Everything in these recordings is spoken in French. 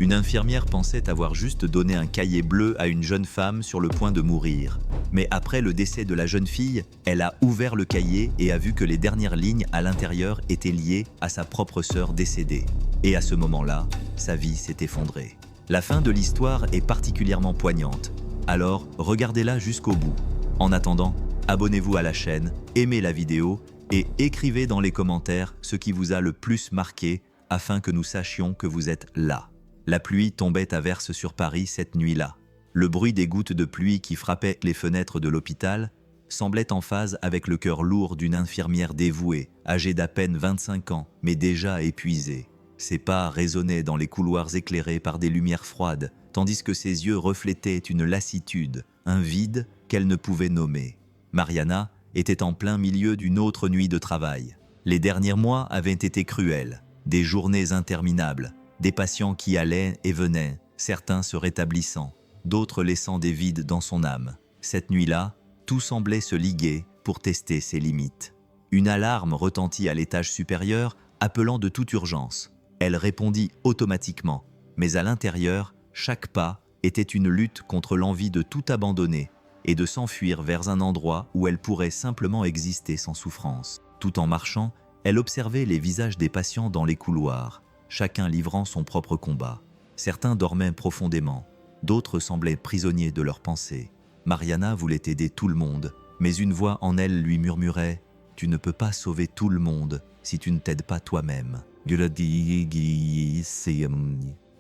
Une infirmière pensait avoir juste donné un cahier bleu à une jeune femme sur le point de mourir. Mais après le décès de la jeune fille, elle a ouvert le cahier et a vu que les dernières lignes à l'intérieur étaient liées à sa propre sœur décédée. Et à ce moment-là, sa vie s'est effondrée. La fin de l'histoire est particulièrement poignante, alors regardez-la jusqu'au bout. En attendant, abonnez-vous à la chaîne, aimez la vidéo et écrivez dans les commentaires ce qui vous a le plus marqué afin que nous sachions que vous êtes là. La pluie tombait à verse sur Paris cette nuit-là. Le bruit des gouttes de pluie qui frappaient les fenêtres de l'hôpital semblait en phase avec le cœur lourd d'une infirmière dévouée, âgée d'à peine 25 ans, mais déjà épuisée. Ses pas résonnaient dans les couloirs éclairés par des lumières froides, tandis que ses yeux reflétaient une lassitude, un vide qu'elle ne pouvait nommer. Mariana était en plein milieu d'une autre nuit de travail. Les derniers mois avaient été cruels, des journées interminables, des patients qui allaient et venaient, certains se rétablissant, d'autres laissant des vides dans son âme. Cette nuit-là, tout semblait se liguer pour tester ses limites. Une alarme retentit à l'étage supérieur, appelant de toute urgence. Elle répondit automatiquement, mais à l'intérieur, chaque pas était une lutte contre l'envie de tout abandonner et de s'enfuir vers un endroit où elle pourrait simplement exister sans souffrance. Tout en marchant, elle observait les visages des patients dans les couloirs, chacun livrant son propre combat. Certains dormaient profondément, d'autres semblaient prisonniers de leurs pensées. Mariana voulait aider tout le monde, mais une voix en elle lui murmurait « Tu ne peux pas sauver tout le monde si tu ne t'aides pas toi-même. »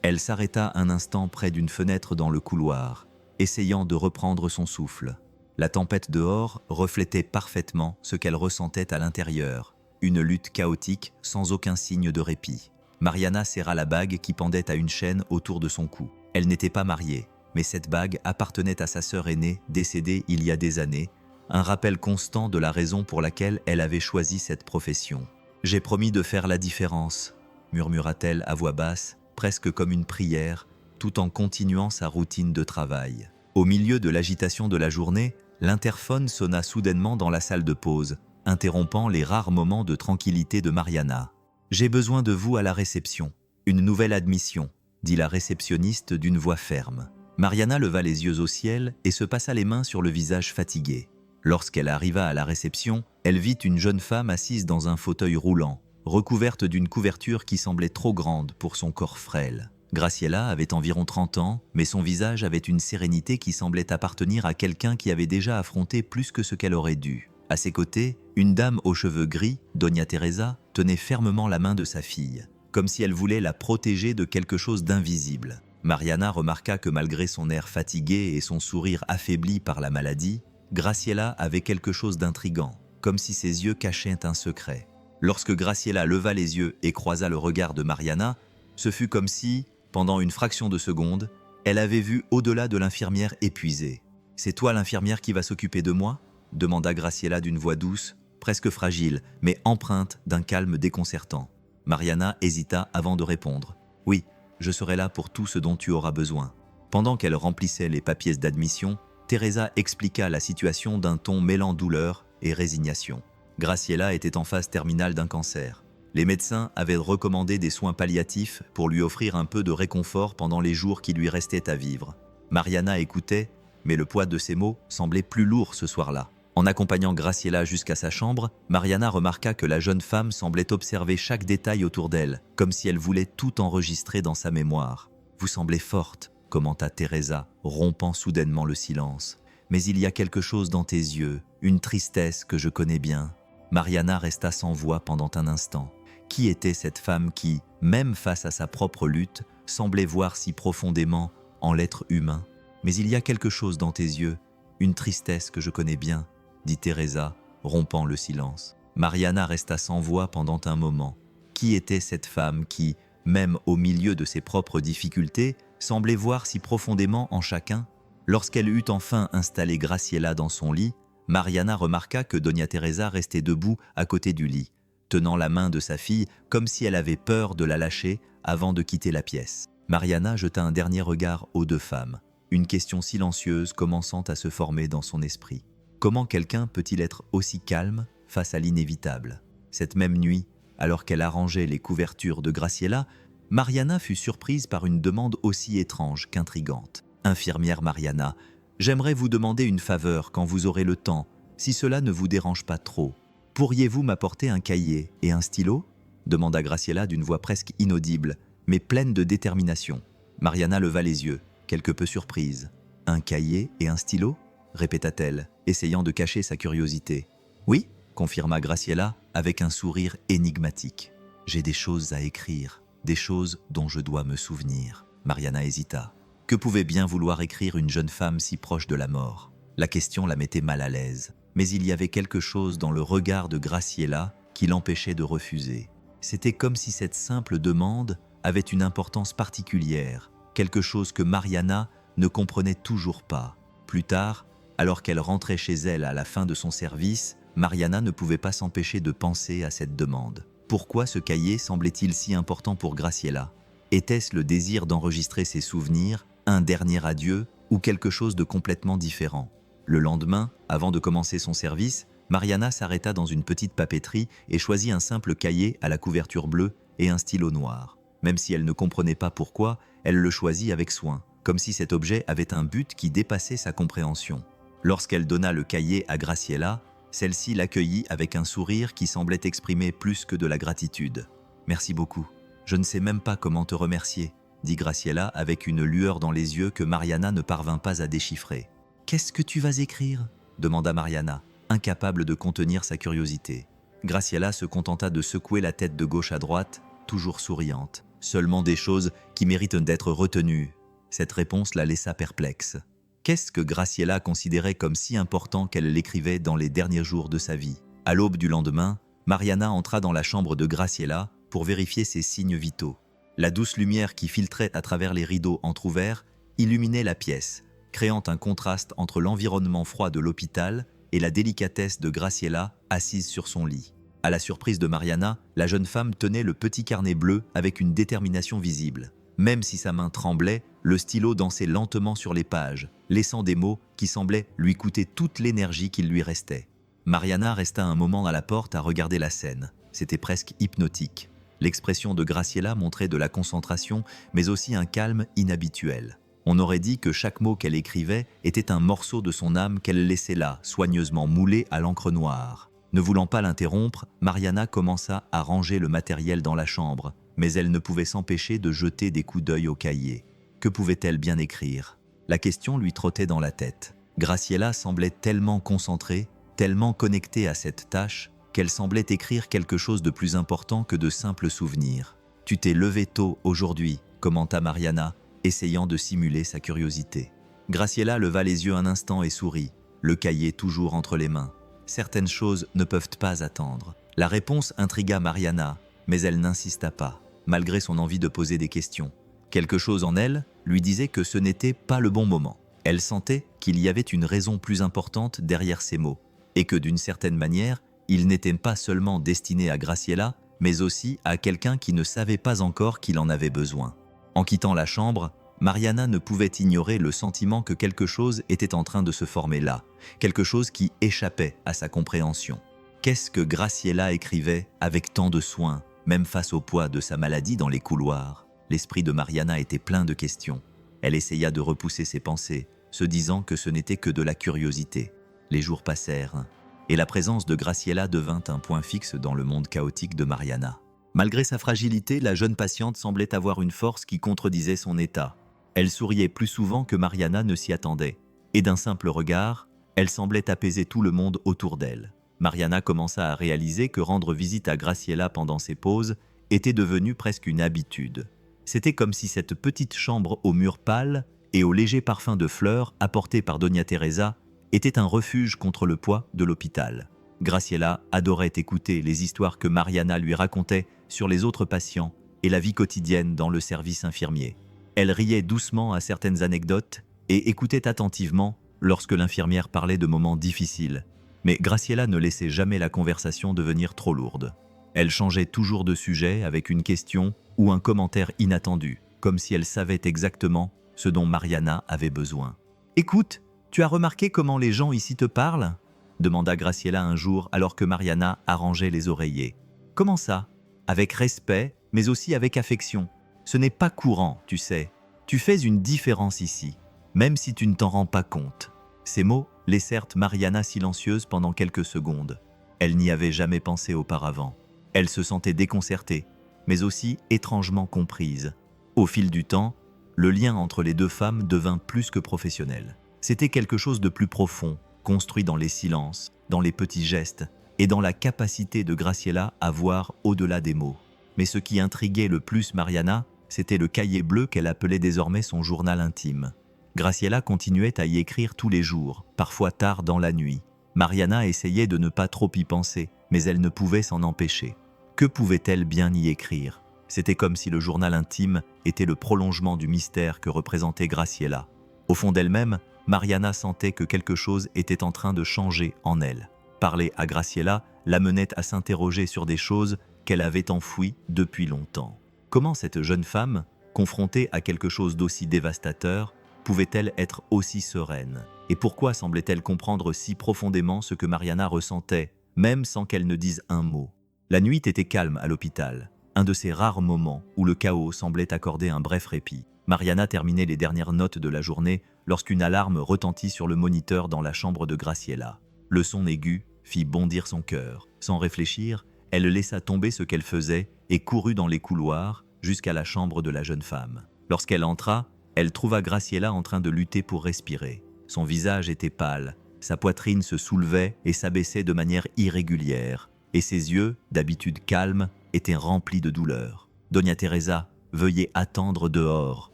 Elle s'arrêta un instant près d'une fenêtre dans le couloir, essayant de reprendre son souffle. La tempête dehors reflétait parfaitement ce qu'elle ressentait à l'intérieur, une lutte chaotique sans aucun signe de répit. Mariana serra la bague qui pendait à une chaîne autour de son cou. Elle n'était pas mariée, mais cette bague appartenait à sa sœur aînée, décédée il y a des années, un rappel constant de la raison pour laquelle elle avait choisi cette profession. « J'ai promis de faire la différence », murmura-t-elle à voix basse, presque comme une prière, tout en continuant sa routine de travail. Au milieu de l'agitation de la journée, l'interphone sonna soudainement dans la salle de pause, interrompant les rares moments de tranquillité de Mariana. « J'ai besoin de vous à la réception. Une nouvelle admission », dit la réceptionniste d'une voix ferme. Mariana leva les yeux au ciel et se passa les mains sur le visage fatigué. Lorsqu'elle arriva à la réception, elle vit une jeune femme assise dans un fauteuil roulant, recouverte d'une couverture qui semblait trop grande pour son corps frêle. Graciela avait environ 30 ans, mais son visage avait une sérénité qui semblait appartenir à quelqu'un qui avait déjà affronté plus que ce qu'elle aurait dû. À ses côtés, une dame aux cheveux gris, Doña Teresa, tenait fermement la main de sa fille, comme si elle voulait la protéger de quelque chose d'invisible. Mariana remarqua que malgré son air fatigué et son sourire affaibli par la maladie, Graciela avait quelque chose d'intrigant, comme si ses yeux cachaient un secret. Lorsque Graciela leva les yeux et croisa le regard de Mariana, ce fut comme si, pendant une fraction de seconde, elle avait vu au-delà de l'infirmière épuisée. « C'est toi l'infirmière qui va s'occuper de moi ?» demanda Graciela d'une voix douce, presque fragile, mais empreinte d'un calme déconcertant. Mariana hésita avant de répondre. « Oui, je serai là pour tout ce dont tu auras besoin. » Pendant qu'elle remplissait les papiers d'admission, Teresa expliqua la situation d'un ton mêlant douleur et résignation. Graciela était en phase terminale d'un cancer. Les médecins avaient recommandé des soins palliatifs pour lui offrir un peu de réconfort pendant les jours qui lui restaient à vivre. Mariana écoutait, mais le poids de ses mots semblait plus lourd ce soir-là. En accompagnant Graciela jusqu'à sa chambre, Mariana remarqua que la jeune femme semblait observer chaque détail autour d'elle, comme si elle voulait tout enregistrer dans sa mémoire. « Vous semblez forte », commenta Teresa, rompant soudainement le silence. « Mais il y a quelque chose dans tes yeux, une tristesse que je connais bien. » Mariana resta sans voix pendant un instant. Qui était cette femme qui, même face à sa propre lutte, semblait voir si profondément en l'être humain? « Mais il y a quelque chose dans tes yeux, une tristesse que je connais bien, » dit Teresa, rompant le silence. Mariana resta sans voix pendant un moment. Qui était cette femme qui, même au milieu de ses propres difficultés, semblait voir si profondément en chacun? Lorsqu'elle eut enfin installé Graciela dans son lit, Mariana remarqua que Doña Teresa restait debout à côté du lit, tenant la main de sa fille comme si elle avait peur de la lâcher avant de quitter la pièce. Mariana jeta un dernier regard aux deux femmes, une question silencieuse commençant à se former dans son esprit. Comment quelqu'un peut-il être aussi calme face à l'inévitable? Cette même nuit, alors qu'elle arrangeait les couvertures de Graciela, Mariana fut surprise par une demande aussi étrange qu'intrigante. « Infirmière Mariana, j'aimerais vous demander une faveur quand vous aurez le temps, si cela ne vous dérange pas trop. Pourriez-vous m'apporter un cahier et un stylo ?» demanda Graciela d'une voix presque inaudible, mais pleine de détermination. Mariana leva les yeux, quelque peu surprise. « Un cahier et un stylo ?» répéta-t-elle, essayant de cacher sa curiosité. « Oui », confirma Graciela avec un sourire énigmatique. « J'ai des choses à écrire, des choses dont je dois me souvenir. » Mariana hésita. Que pouvait bien vouloir écrire une jeune femme si proche de la mort? La question la mettait mal à l'aise, mais il y avait quelque chose dans le regard de Graciela qui l'empêchait de refuser. C'était comme si cette simple demande avait une importance particulière, quelque chose que Mariana ne comprenait toujours pas. Plus tard, alors qu'elle rentrait chez elle à la fin de son service, Mariana ne pouvait pas s'empêcher de penser à cette demande. Pourquoi ce cahier semblait-il si important pour Graciela? Était-ce le désir d'enregistrer ses souvenirs, un dernier adieu ou quelque chose de complètement différent? Le lendemain, avant de commencer son service, Mariana s'arrêta dans une petite papeterie et choisit un simple cahier à la couverture bleue et un stylo noir. Même si elle ne comprenait pas pourquoi, elle le choisit avec soin, comme si cet objet avait un but qui dépassait sa compréhension. Lorsqu'elle donna le cahier à Graciela, celle-ci l'accueillit avec un sourire qui semblait exprimer plus que de la gratitude. « Merci beaucoup. Je ne sais même pas comment te remercier, » dit Graciela avec une lueur dans les yeux que Mariana ne parvint pas à déchiffrer. « Qu'est-ce que tu vas écrire ?» demanda Mariana, incapable de contenir sa curiosité. Graciela se contenta de secouer la tête de gauche à droite, toujours souriante. Seulement des choses qui méritent d'être retenues. Cette réponse la laissa perplexe. Qu'est-ce que Graciela considérait comme si important qu'elle l'écrivait dans les derniers jours de sa vie? À l'aube du lendemain, Mariana entra dans la chambre de Graciela pour vérifier ses signes vitaux. La douce lumière qui filtrait à travers les rideaux entr'ouverts illuminait la pièce, créant un contraste entre l'environnement froid de l'hôpital et la délicatesse de Graciela assise sur son lit. À la surprise de Mariana, la jeune femme tenait le petit carnet bleu avec une détermination visible. Même si sa main tremblait, le stylo dansait lentement sur les pages, laissant des mots qui semblaient lui coûter toute l'énergie qu'il lui restait. Mariana resta un moment à la porte à regarder la scène. C'était presque hypnotique. L'expression de Graciela montrait de la concentration, mais aussi un calme inhabituel. On aurait dit que chaque mot qu'elle écrivait était un morceau de son âme qu'elle laissait là, soigneusement moulé à l'encre noire. Ne voulant pas l'interrompre, Mariana commença à ranger le matériel dans la chambre, mais elle ne pouvait s'empêcher de jeter des coups d'œil au cahier. Que pouvait-elle bien écrire? La question lui trottait dans la tête. Graciela semblait tellement concentrée, tellement connectée à cette tâche, qu'elle semblait écrire quelque chose de plus important que de simples souvenirs. « Tu t'es levé tôt aujourd'hui », commenta Mariana, essayant de simuler sa curiosité. Graciela leva les yeux un instant et sourit, le cahier toujours entre les mains. Certaines choses ne peuvent pas attendre. La réponse intrigua Mariana, mais elle n'insista pas, malgré son envie de poser des questions. Quelque chose en elle lui disait que ce n'était pas le bon moment. Elle sentait qu'il y avait une raison plus importante derrière ces mots, et que d'une certaine manière, ils n'étaient pas seulement destinés à Graciela, mais aussi à quelqu'un qui ne savait pas encore qu'il en avait besoin. En quittant la chambre, Mariana ne pouvait ignorer le sentiment que quelque chose était en train de se former là, quelque chose qui échappait à sa compréhension. Qu'est-ce que Graciela écrivait avec tant de soin, même face au poids de sa maladie dans les couloirs? L'esprit de Mariana était plein de questions. Elle essaya de repousser ses pensées, se disant que ce n'était que de la curiosité. Les jours passèrent, et la présence de Graciela devint un point fixe dans le monde chaotique de Mariana. Malgré sa fragilité, la jeune patiente semblait avoir une force qui contredisait son état. Elle souriait plus souvent que Mariana ne s'y attendait, et d'un simple regard, elle semblait apaiser tout le monde autour d'elle. Mariana commença à réaliser que rendre visite à Graciela pendant ses pauses était devenu presque une habitude. C'était comme si cette petite chambre aux murs pâles et au léger parfum de fleurs apporté par Doña Teresa était un refuge contre le poids de l'hôpital. Graciela adorait écouter les histoires que Mariana lui racontait sur les autres patients et la vie quotidienne dans le service infirmier. Elle riait doucement à certaines anecdotes et écoutait attentivement lorsque l'infirmière parlait de moments difficiles. Mais Graciela ne laissait jamais la conversation devenir trop lourde. Elle changeait toujours de sujet avec une question ou un commentaire inattendu, comme si elle savait exactement ce dont Mariana avait besoin. « Écoute, tu as remarqué comment les gens ici te parlent ?» demanda Graciela un jour alors que Mariana arrangeait les oreillers. « Comment ça ? Avec respect, mais aussi avec affection. Ce n'est pas courant, tu sais. Tu fais une différence ici, même si tu ne t'en rends pas compte. » Ces mots laissèrent Mariana silencieuse pendant quelques secondes. Elle n'y avait jamais pensé auparavant. Elle se sentait déconcertée, mais aussi étrangement comprise. Au fil du temps, le lien entre les deux femmes devint plus que professionnel. C'était quelque chose de plus profond, construit dans les silences, dans les petits gestes et dans la capacité de Graciela à voir au-delà des mots. Mais ce qui intriguait le plus Mariana, c'était le cahier bleu qu'elle appelait désormais son journal intime. Graciela continuait à y écrire tous les jours, parfois tard dans la nuit. Mariana essayait de ne pas trop y penser, mais elle ne pouvait s'en empêcher. Que pouvait-elle bien y écrire? C'était comme si le journal intime était le prolongement du mystère que représentait Graciela. Au fond d'elle-même, Mariana sentait que quelque chose était en train de changer en elle. Parler à Graciela l'amenait à s'interroger sur des choses qu'elle avait enfouies depuis longtemps. Comment cette jeune femme, confrontée à quelque chose d'aussi dévastateur, pouvait-elle être aussi sereine? Et pourquoi semblait-elle comprendre si profondément ce que Mariana ressentait, même sans qu'elle ne dise un mot? La nuit était calme à l'hôpital, un de ces rares moments où le chaos semblait accorder un bref répit. Mariana terminait les dernières notes de la journée lorsqu'une alarme retentit sur le moniteur dans la chambre de Graciela. Le son aigu fit bondir son cœur. Sans réfléchir, elle laissa tomber ce qu'elle faisait et courut dans les couloirs jusqu'à la chambre de la jeune femme. Lorsqu'elle entra, elle trouva Graciela en train de lutter pour respirer. Son visage était pâle, sa poitrine se soulevait et s'abaissait de manière irrégulière, et ses yeux, d'habitude calmes, étaient remplis de douleur. « Doña Teresa, veuillez attendre dehors »,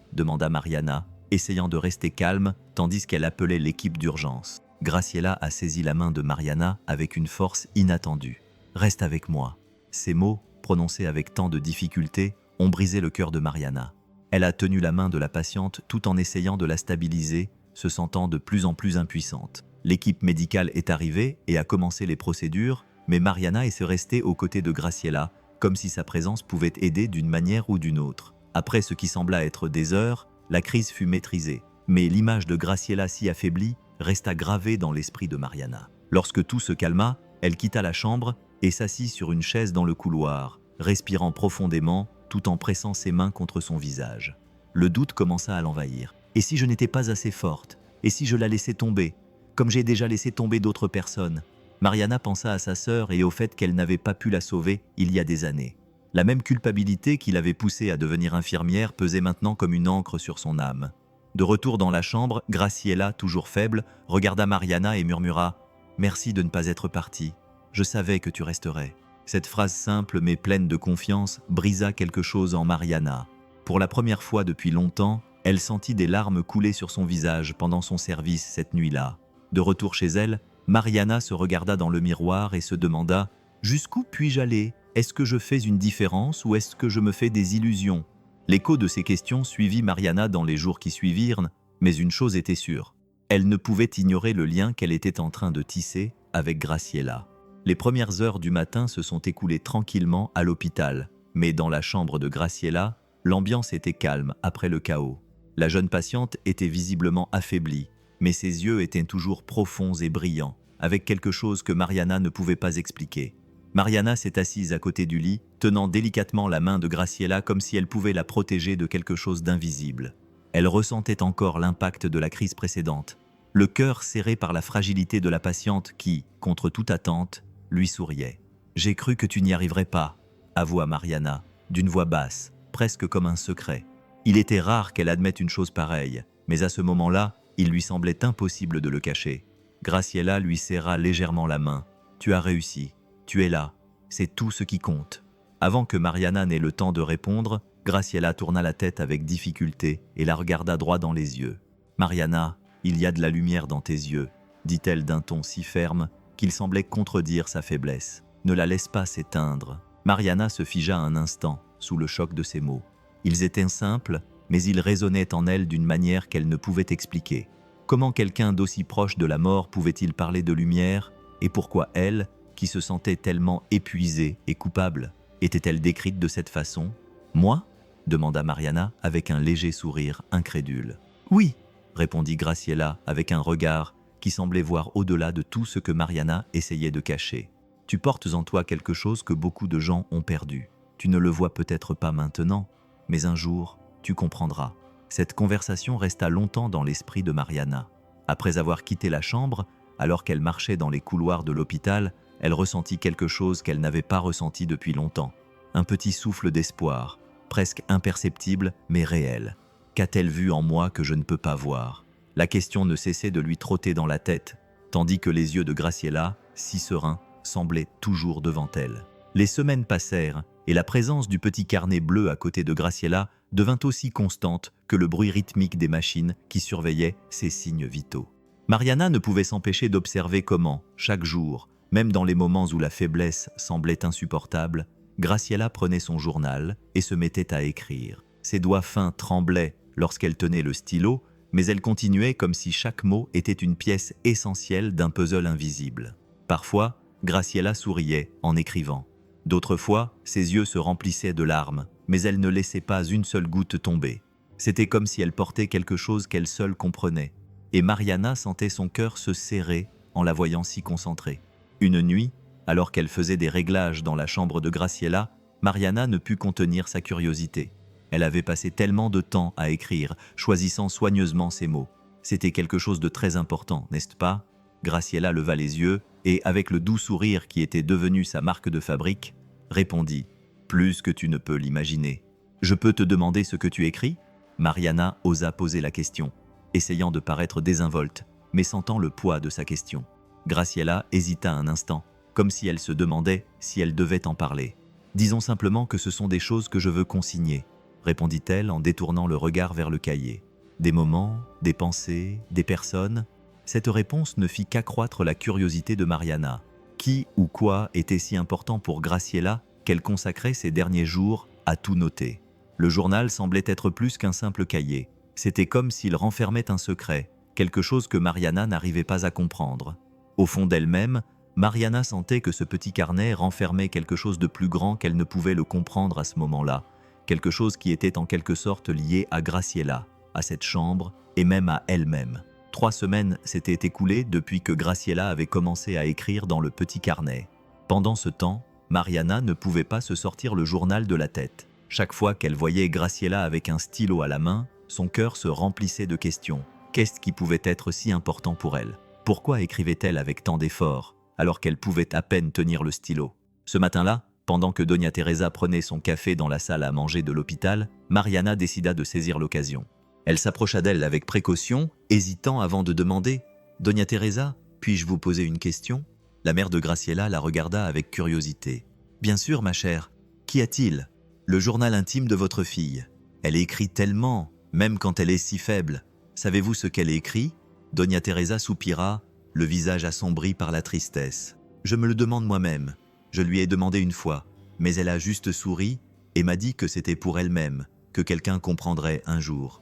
demanda Mariana, essayant de rester calme tandis qu'elle appelait l'équipe d'urgence. Graciela a saisi la main de Mariana avec une force inattendue. « Reste avec moi ». Ces mots, prononcés avec tant de difficulté, ont brisé le cœur de Mariana. Elle a tenu la main de la patiente tout en essayant de la stabiliser, se sentant de plus en plus impuissante. L'équipe médicale est arrivée et a commencé les procédures, mais Mariana est restée aux côtés de Graciela, comme si sa présence pouvait aider d'une manière ou d'une autre. Après ce qui sembla être des heures, la crise fut maîtrisée, mais l'image de Graciela si affaiblie resta gravée dans l'esprit de Mariana. Lorsque tout se calma, elle quitta la chambre et s'assit sur une chaise dans le couloir, respirant profondément tout en pressant ses mains contre son visage. Le doute commença à l'envahir. Et si je n'étais pas assez forte? Et si je la laissais tomber, comme j'ai déjà laissé tomber d'autres personnes? Mariana pensa à sa sœur et au fait qu'elle n'avait pas pu la sauver il y a des années. La même culpabilité qui l'avait poussée à devenir infirmière pesait maintenant comme une encre sur son âme. De retour dans la chambre, Graciela, toujours faible, regarda Mariana et murmura « Merci de ne pas être partie. Je savais que tu resterais. » Cette phrase simple mais pleine de confiance brisa quelque chose en Mariana. Pour la première fois depuis longtemps, elle sentit des larmes couler sur son visage pendant son service cette nuit-là. De retour chez elle, Mariana se regarda dans le miroir et se demanda « Jusqu'où puis-je aller? Est-ce que je fais une différence ou est-ce que je me fais des illusions ?» L'écho de ces questions suivit Mariana dans les jours qui suivirent, mais une chose était sûre. Elle ne pouvait ignorer le lien qu'elle était en train de tisser avec Graciela. Les premières heures du matin se sont écoulées tranquillement à l'hôpital, mais dans la chambre de Graciela, l'ambiance était calme après le chaos. La jeune patiente était visiblement affaiblie, mais ses yeux étaient toujours profonds et brillants, avec quelque chose que Mariana ne pouvait pas expliquer. Mariana s'est assise à côté du lit, tenant délicatement la main de Graciela comme si elle pouvait la protéger de quelque chose d'invisible. Elle ressentait encore l'impact de la crise précédente, le cœur serré par la fragilité de la patiente qui, contre toute attente, lui souriait. « J'ai cru que tu n'y arriverais pas », avoua Mariana, d'une voix basse, presque comme un secret. Il était rare qu'elle admette une chose pareille, mais à ce moment-là, il lui semblait impossible de le cacher. Graciela lui serra légèrement la main. « Tu as réussi. Tu es là. C'est tout ce qui compte. » Avant que Mariana n'ait le temps de répondre, Graciela tourna la tête avec difficulté et la regarda droit dans les yeux. « Mariana, il y a de la lumière dans tes yeux, » dit-elle d'un ton si ferme qu'il semblait contredire sa faiblesse. « Ne la laisse pas s'éteindre. » Mariana se figea un instant, sous le choc de ces mots. Ils étaient simples, mais ils résonnaient en elle d'une manière qu'elle ne pouvait expliquer. Comment quelqu'un d'aussi proche de la mort pouvait-il parler de lumière? Et pourquoi elle, qui se sentait tellement épuisée et coupable, était-elle décrite de cette façon? « Moi » demanda Mariana avec un léger sourire incrédule. « Oui » répondit Graciela avec un regard qui semblait voir au-delà de tout ce que Mariana essayait de cacher. « Tu portes en toi quelque chose que beaucoup de gens ont perdu. Tu ne le vois peut-être pas maintenant, mais un jour, tu comprendras. » Cette conversation resta longtemps dans l'esprit de Mariana. Après avoir quitté la chambre, alors qu'elle marchait dans les couloirs de l'hôpital, elle ressentit quelque chose qu'elle n'avait pas ressenti depuis longtemps. Un petit souffle d'espoir, presque imperceptible mais réel. Qu'a-t-elle vu en moi que je ne peux pas voir? La question ne cessait de lui trotter dans la tête, tandis que les yeux de Graciela, si sereins, semblaient toujours devant elle. Les semaines passèrent, et la présence du petit carnet bleu à côté de Graciela devint aussi constante que le bruit rythmique des machines qui surveillaient ses signes vitaux. Mariana ne pouvait s'empêcher d'observer comment, chaque jour, même dans les moments où la faiblesse semblait insupportable, Graciela prenait son journal et se mettait à écrire. Ses doigts fins tremblaient lorsqu'elle tenait le stylo, mais elle continuait comme si chaque mot était une pièce essentielle d'un puzzle invisible. Parfois, Graciela souriait en écrivant. D'autres fois, ses yeux se remplissaient de larmes, mais elle ne laissait pas une seule goutte tomber. C'était comme si elle portait quelque chose qu'elle seule comprenait, et Mariana sentait son cœur se serrer en la voyant si concentrée. Une nuit, alors qu'elle faisait des réglages dans la chambre de Graciela, Mariana ne put contenir sa curiosité. Elle avait passé tellement de temps à écrire, choisissant soigneusement ses mots. C'était quelque chose de très important, n'est-ce pas? Graciela leva les yeux et, avec le doux sourire qui était devenu sa marque de fabrique, répondit « Plus que tu ne peux l'imaginer. Je peux te demander ce que tu écris ?» Mariana osa poser la question, essayant de paraître désinvolte, mais sentant le poids de sa question. Graciela hésita un instant, comme si elle se demandait si elle devait en parler. « Disons simplement que ce sont des choses que je veux consigner », répondit-elle en détournant le regard vers le cahier. Des moments, des pensées, des personnes. Cette réponse ne fit qu'accroître la curiosité de Mariana. Qui ou quoi était si important pour Graciela qu'elle consacrait ses derniers jours à tout noter? Le journal semblait être plus qu'un simple cahier. C'était comme s'il renfermait un secret, quelque chose que Mariana n'arrivait pas à comprendre. Au fond d'elle-même, Mariana sentait que ce petit carnet renfermait quelque chose de plus grand qu'elle ne pouvait le comprendre à ce moment-là, quelque chose qui était en quelque sorte lié à Graciela, à cette chambre et même à elle-même. 3 semaines s'étaient écoulées depuis que Graciela avait commencé à écrire dans le petit carnet. Pendant ce temps, Mariana ne pouvait pas se sortir le journal de la tête. Chaque fois qu'elle voyait Graciela avec un stylo à la main, son cœur se remplissait de questions. Qu'est-ce qui pouvait être si important pour elle? Pourquoi écrivait-elle avec tant d'efforts, alors qu'elle pouvait à peine tenir le stylo? Ce matin-là, pendant que Doña Teresa prenait son café dans la salle à manger de l'hôpital, Mariana décida de saisir l'occasion. Elle s'approcha d'elle avec précaution, hésitant avant de demander « Doña Teresa, puis-je vous poser une question ?» La mère de Graciela la regarda avec curiosité. « Bien sûr, ma chère. Qu'y a-t-il ? Le journal intime de votre fille. Elle écrit tellement, même quand elle est si faible. Savez-vous ce qu'elle écrit ?» Doña Teresa soupira, le visage assombri par la tristesse. « Je me le demande moi-même. Je lui ai demandé une fois, mais elle a juste souri et m'a dit que c'était pour elle-même, que quelqu'un comprendrait un jour. »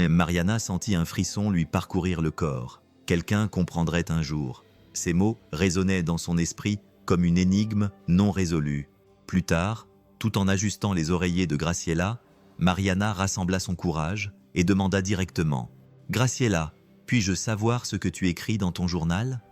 Mariana sentit un frisson lui parcourir le corps. Quelqu'un comprendrait un jour. Ces mots résonnaient dans son esprit comme une énigme non résolue. Plus tard, tout en ajustant les oreillers de Graciela, Mariana rassembla son courage et demanda directement « Graciela, puis-je savoir ce que tu écris dans ton journal ?»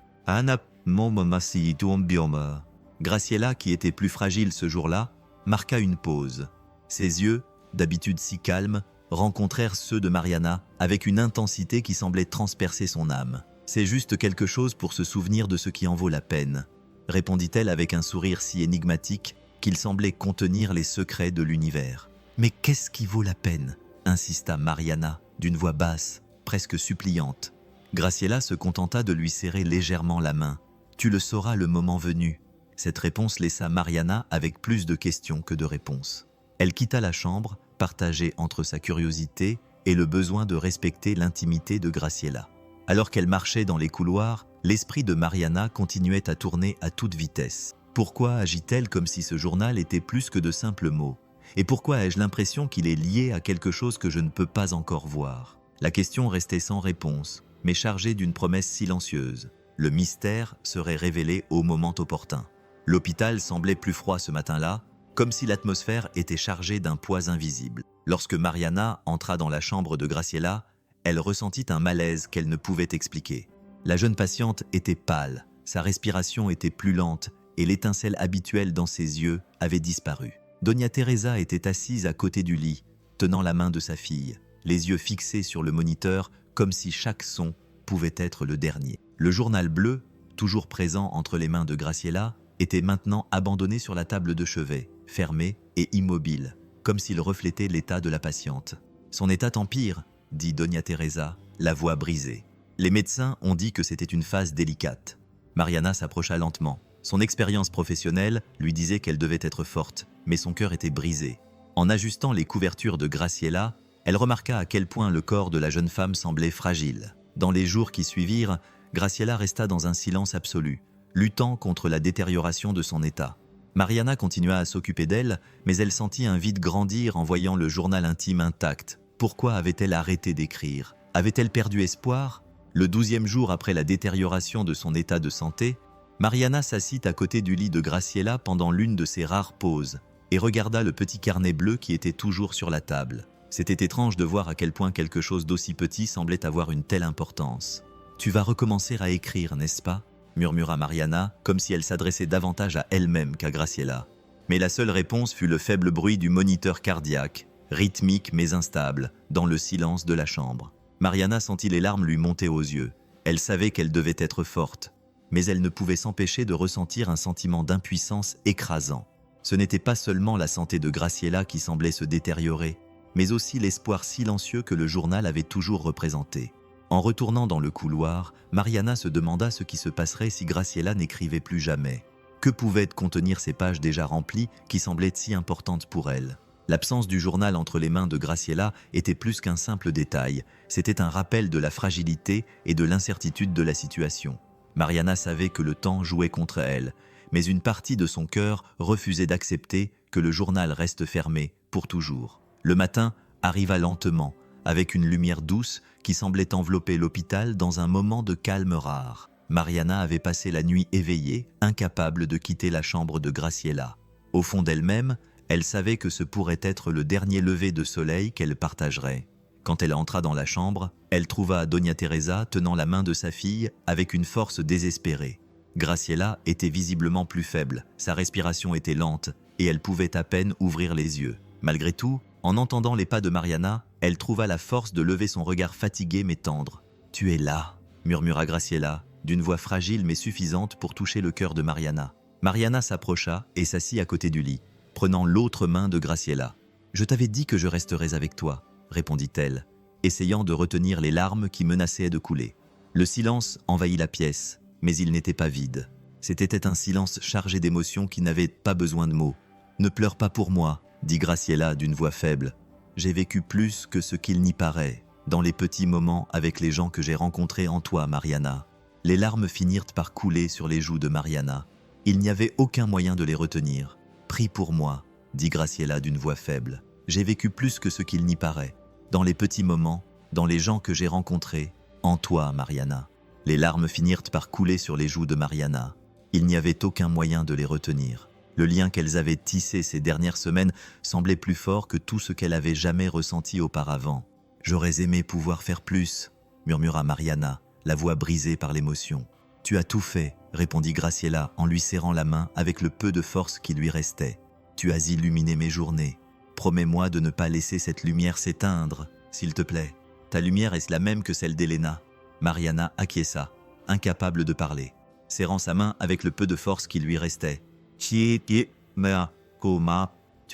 Graciela, qui était plus fragile ce jour-là, marqua une pause. Ses yeux, d'habitude si calmes, rencontrèrent ceux de Mariana avec une intensité qui semblait transpercer son âme. « C'est juste quelque chose pour se souvenir de ce qui en vaut la peine », répondit-elle avec un sourire si énigmatique qu'il semblait contenir les secrets de l'univers. « Mais qu'est-ce qui vaut la peine ?» insista Mariana d'une voix basse, presque suppliante. Graciela se contenta de lui serrer légèrement la main. « Tu le sauras le moment venu. » Cette réponse laissa Mariana avec plus de questions que de réponses. Elle quitta la chambre, partagée entre sa curiosité et le besoin de respecter l'intimité de Graciela. Alors qu'elle marchait dans les couloirs, l'esprit de Mariana continuait à tourner à toute vitesse. Pourquoi agit-elle comme si ce journal était plus que de simples mots? Et pourquoi ai-je l'impression qu'il est lié à quelque chose que je ne peux pas encore voir? La question restait sans réponse, mais chargée d'une promesse silencieuse. Le mystère serait révélé au moment opportun. L'hôpital semblait plus froid ce matin-là, comme si l'atmosphère était chargée d'un poids invisible. Lorsque Mariana entra dans la chambre de Graciela, elle ressentit un malaise qu'elle ne pouvait expliquer. La jeune patiente était pâle, sa respiration était plus lente et l'étincelle habituelle dans ses yeux avait disparu. Doña Teresa était assise à côté du lit, tenant la main de sa fille, les yeux fixés sur le moniteur comme si chaque son pouvait être le dernier. Le journal bleu, toujours présent entre les mains de Graciela, était maintenant abandonné sur la table de chevet, fermé et immobile, comme s'il reflétait l'état de la patiente. « Son état empire », dit Doña Teresa, la voix brisée. Les médecins ont dit que c'était une phase délicate. Mariana s'approcha lentement. Son expérience professionnelle lui disait qu'elle devait être forte, mais son cœur était brisé. En ajustant les couvertures de Graciela, elle remarqua à quel point le corps de la jeune femme semblait fragile. Dans les jours qui suivirent, Graciela resta dans un silence absolu, luttant contre la détérioration de son état. Mariana continua à s'occuper d'elle, mais elle sentit un vide grandir en voyant le journal intime intact. Pourquoi avait-elle arrêté d'écrire? Avait-elle perdu espoir? Le 12e jour après la détérioration de son état de santé, Mariana s'assit à côté du lit de Graciela pendant l'une de ses rares pauses et regarda le petit carnet bleu qui était toujours sur la table. C'était étrange de voir à quel point quelque chose d'aussi petit semblait avoir une telle importance. « Tu vas recommencer à écrire, n'est-ce pas ?» murmura Mariana, comme si elle s'adressait davantage à elle-même qu'à Graciela. Mais la seule réponse fut le faible bruit du moniteur cardiaque, rythmique mais instable, dans le silence de la chambre. Mariana sentit les larmes lui monter aux yeux. Elle savait qu'elle devait être forte, mais elle ne pouvait s'empêcher de ressentir un sentiment d'impuissance écrasant. Ce n'était pas seulement la santé de Graciela qui semblait se détériorer, mais aussi l'espoir silencieux que le journal avait toujours représenté. En retournant dans le couloir, Mariana se demanda ce qui se passerait si Graciela n'écrivait plus jamais. Que pouvaient contenir ces pages déjà remplies qui semblaient si importantes pour elle? L'absence du journal entre les mains de Graciela était plus qu'un simple détail, c'était un rappel de la fragilité et de l'incertitude de la situation. Mariana savait que le temps jouait contre elle, mais une partie de son cœur refusait d'accepter que le journal reste fermé pour toujours. Le matin arriva lentement, avec une lumière douce qui semblait envelopper l'hôpital dans un moment de calme rare. Mariana avait passé la nuit éveillée, incapable de quitter la chambre de Graciela. Au fond d'elle-même, elle savait que ce pourrait être le dernier lever de soleil qu'elle partagerait. Quand elle entra dans la chambre, elle trouva Doña Teresa tenant la main de sa fille avec une force désespérée. Graciela était visiblement plus faible, sa respiration était lente et elle pouvait à peine ouvrir les yeux. Malgré tout, en entendant les pas de Mariana, elle trouva la force de lever son regard fatigué mais tendre. « Tu es là » murmura Graciela, d'une voix fragile mais suffisante pour toucher le cœur de Mariana. Mariana s'approcha et s'assit à côté du lit, prenant l'autre main de Graciela. « Je t'avais dit que je resterais avec toi », répondit-elle, essayant de retenir les larmes qui menaçaient de couler. Le silence envahit la pièce, mais il n'était pas vide. C'était un silence chargé d'émotions qui n'avait pas besoin de mots. « Ne pleure pas pour moi », dit Graciela d'une voix faible. « J'ai vécu plus que ce qu'il n'y paraît, dans les petits moments avec les gens que j'ai rencontrés en toi, Mariana. » Les larmes finirent par couler sur les joues de Mariana. Il n'y avait aucun moyen de les retenir. « Prie pour moi », dit Graciela d'une voix faible. « J'ai vécu plus que ce qu'il n'y paraît, dans les petits moments, dans les gens que j'ai rencontrés, en toi, Mariana. » Les larmes finirent par couler sur les joues de Mariana. Il n'y avait aucun moyen de les retenir. Le lien qu'elles avaient tissé ces dernières semaines semblait plus fort que tout ce qu'elle avait jamais ressenti auparavant. « J'aurais aimé pouvoir faire plus », murmura Mariana, la voix brisée par l'émotion. « Tu as tout fait », répondit Graciela en lui serrant la main avec le peu de force qui lui restait. « Tu as illuminé mes journées. Promets-moi de ne pas laisser cette lumière s'éteindre, s'il te plaît. Ta lumière est la même que celle d'Elena. » Mariana acquiesça, incapable de parler, serrant sa main avec le peu de force qui lui restait. « Tu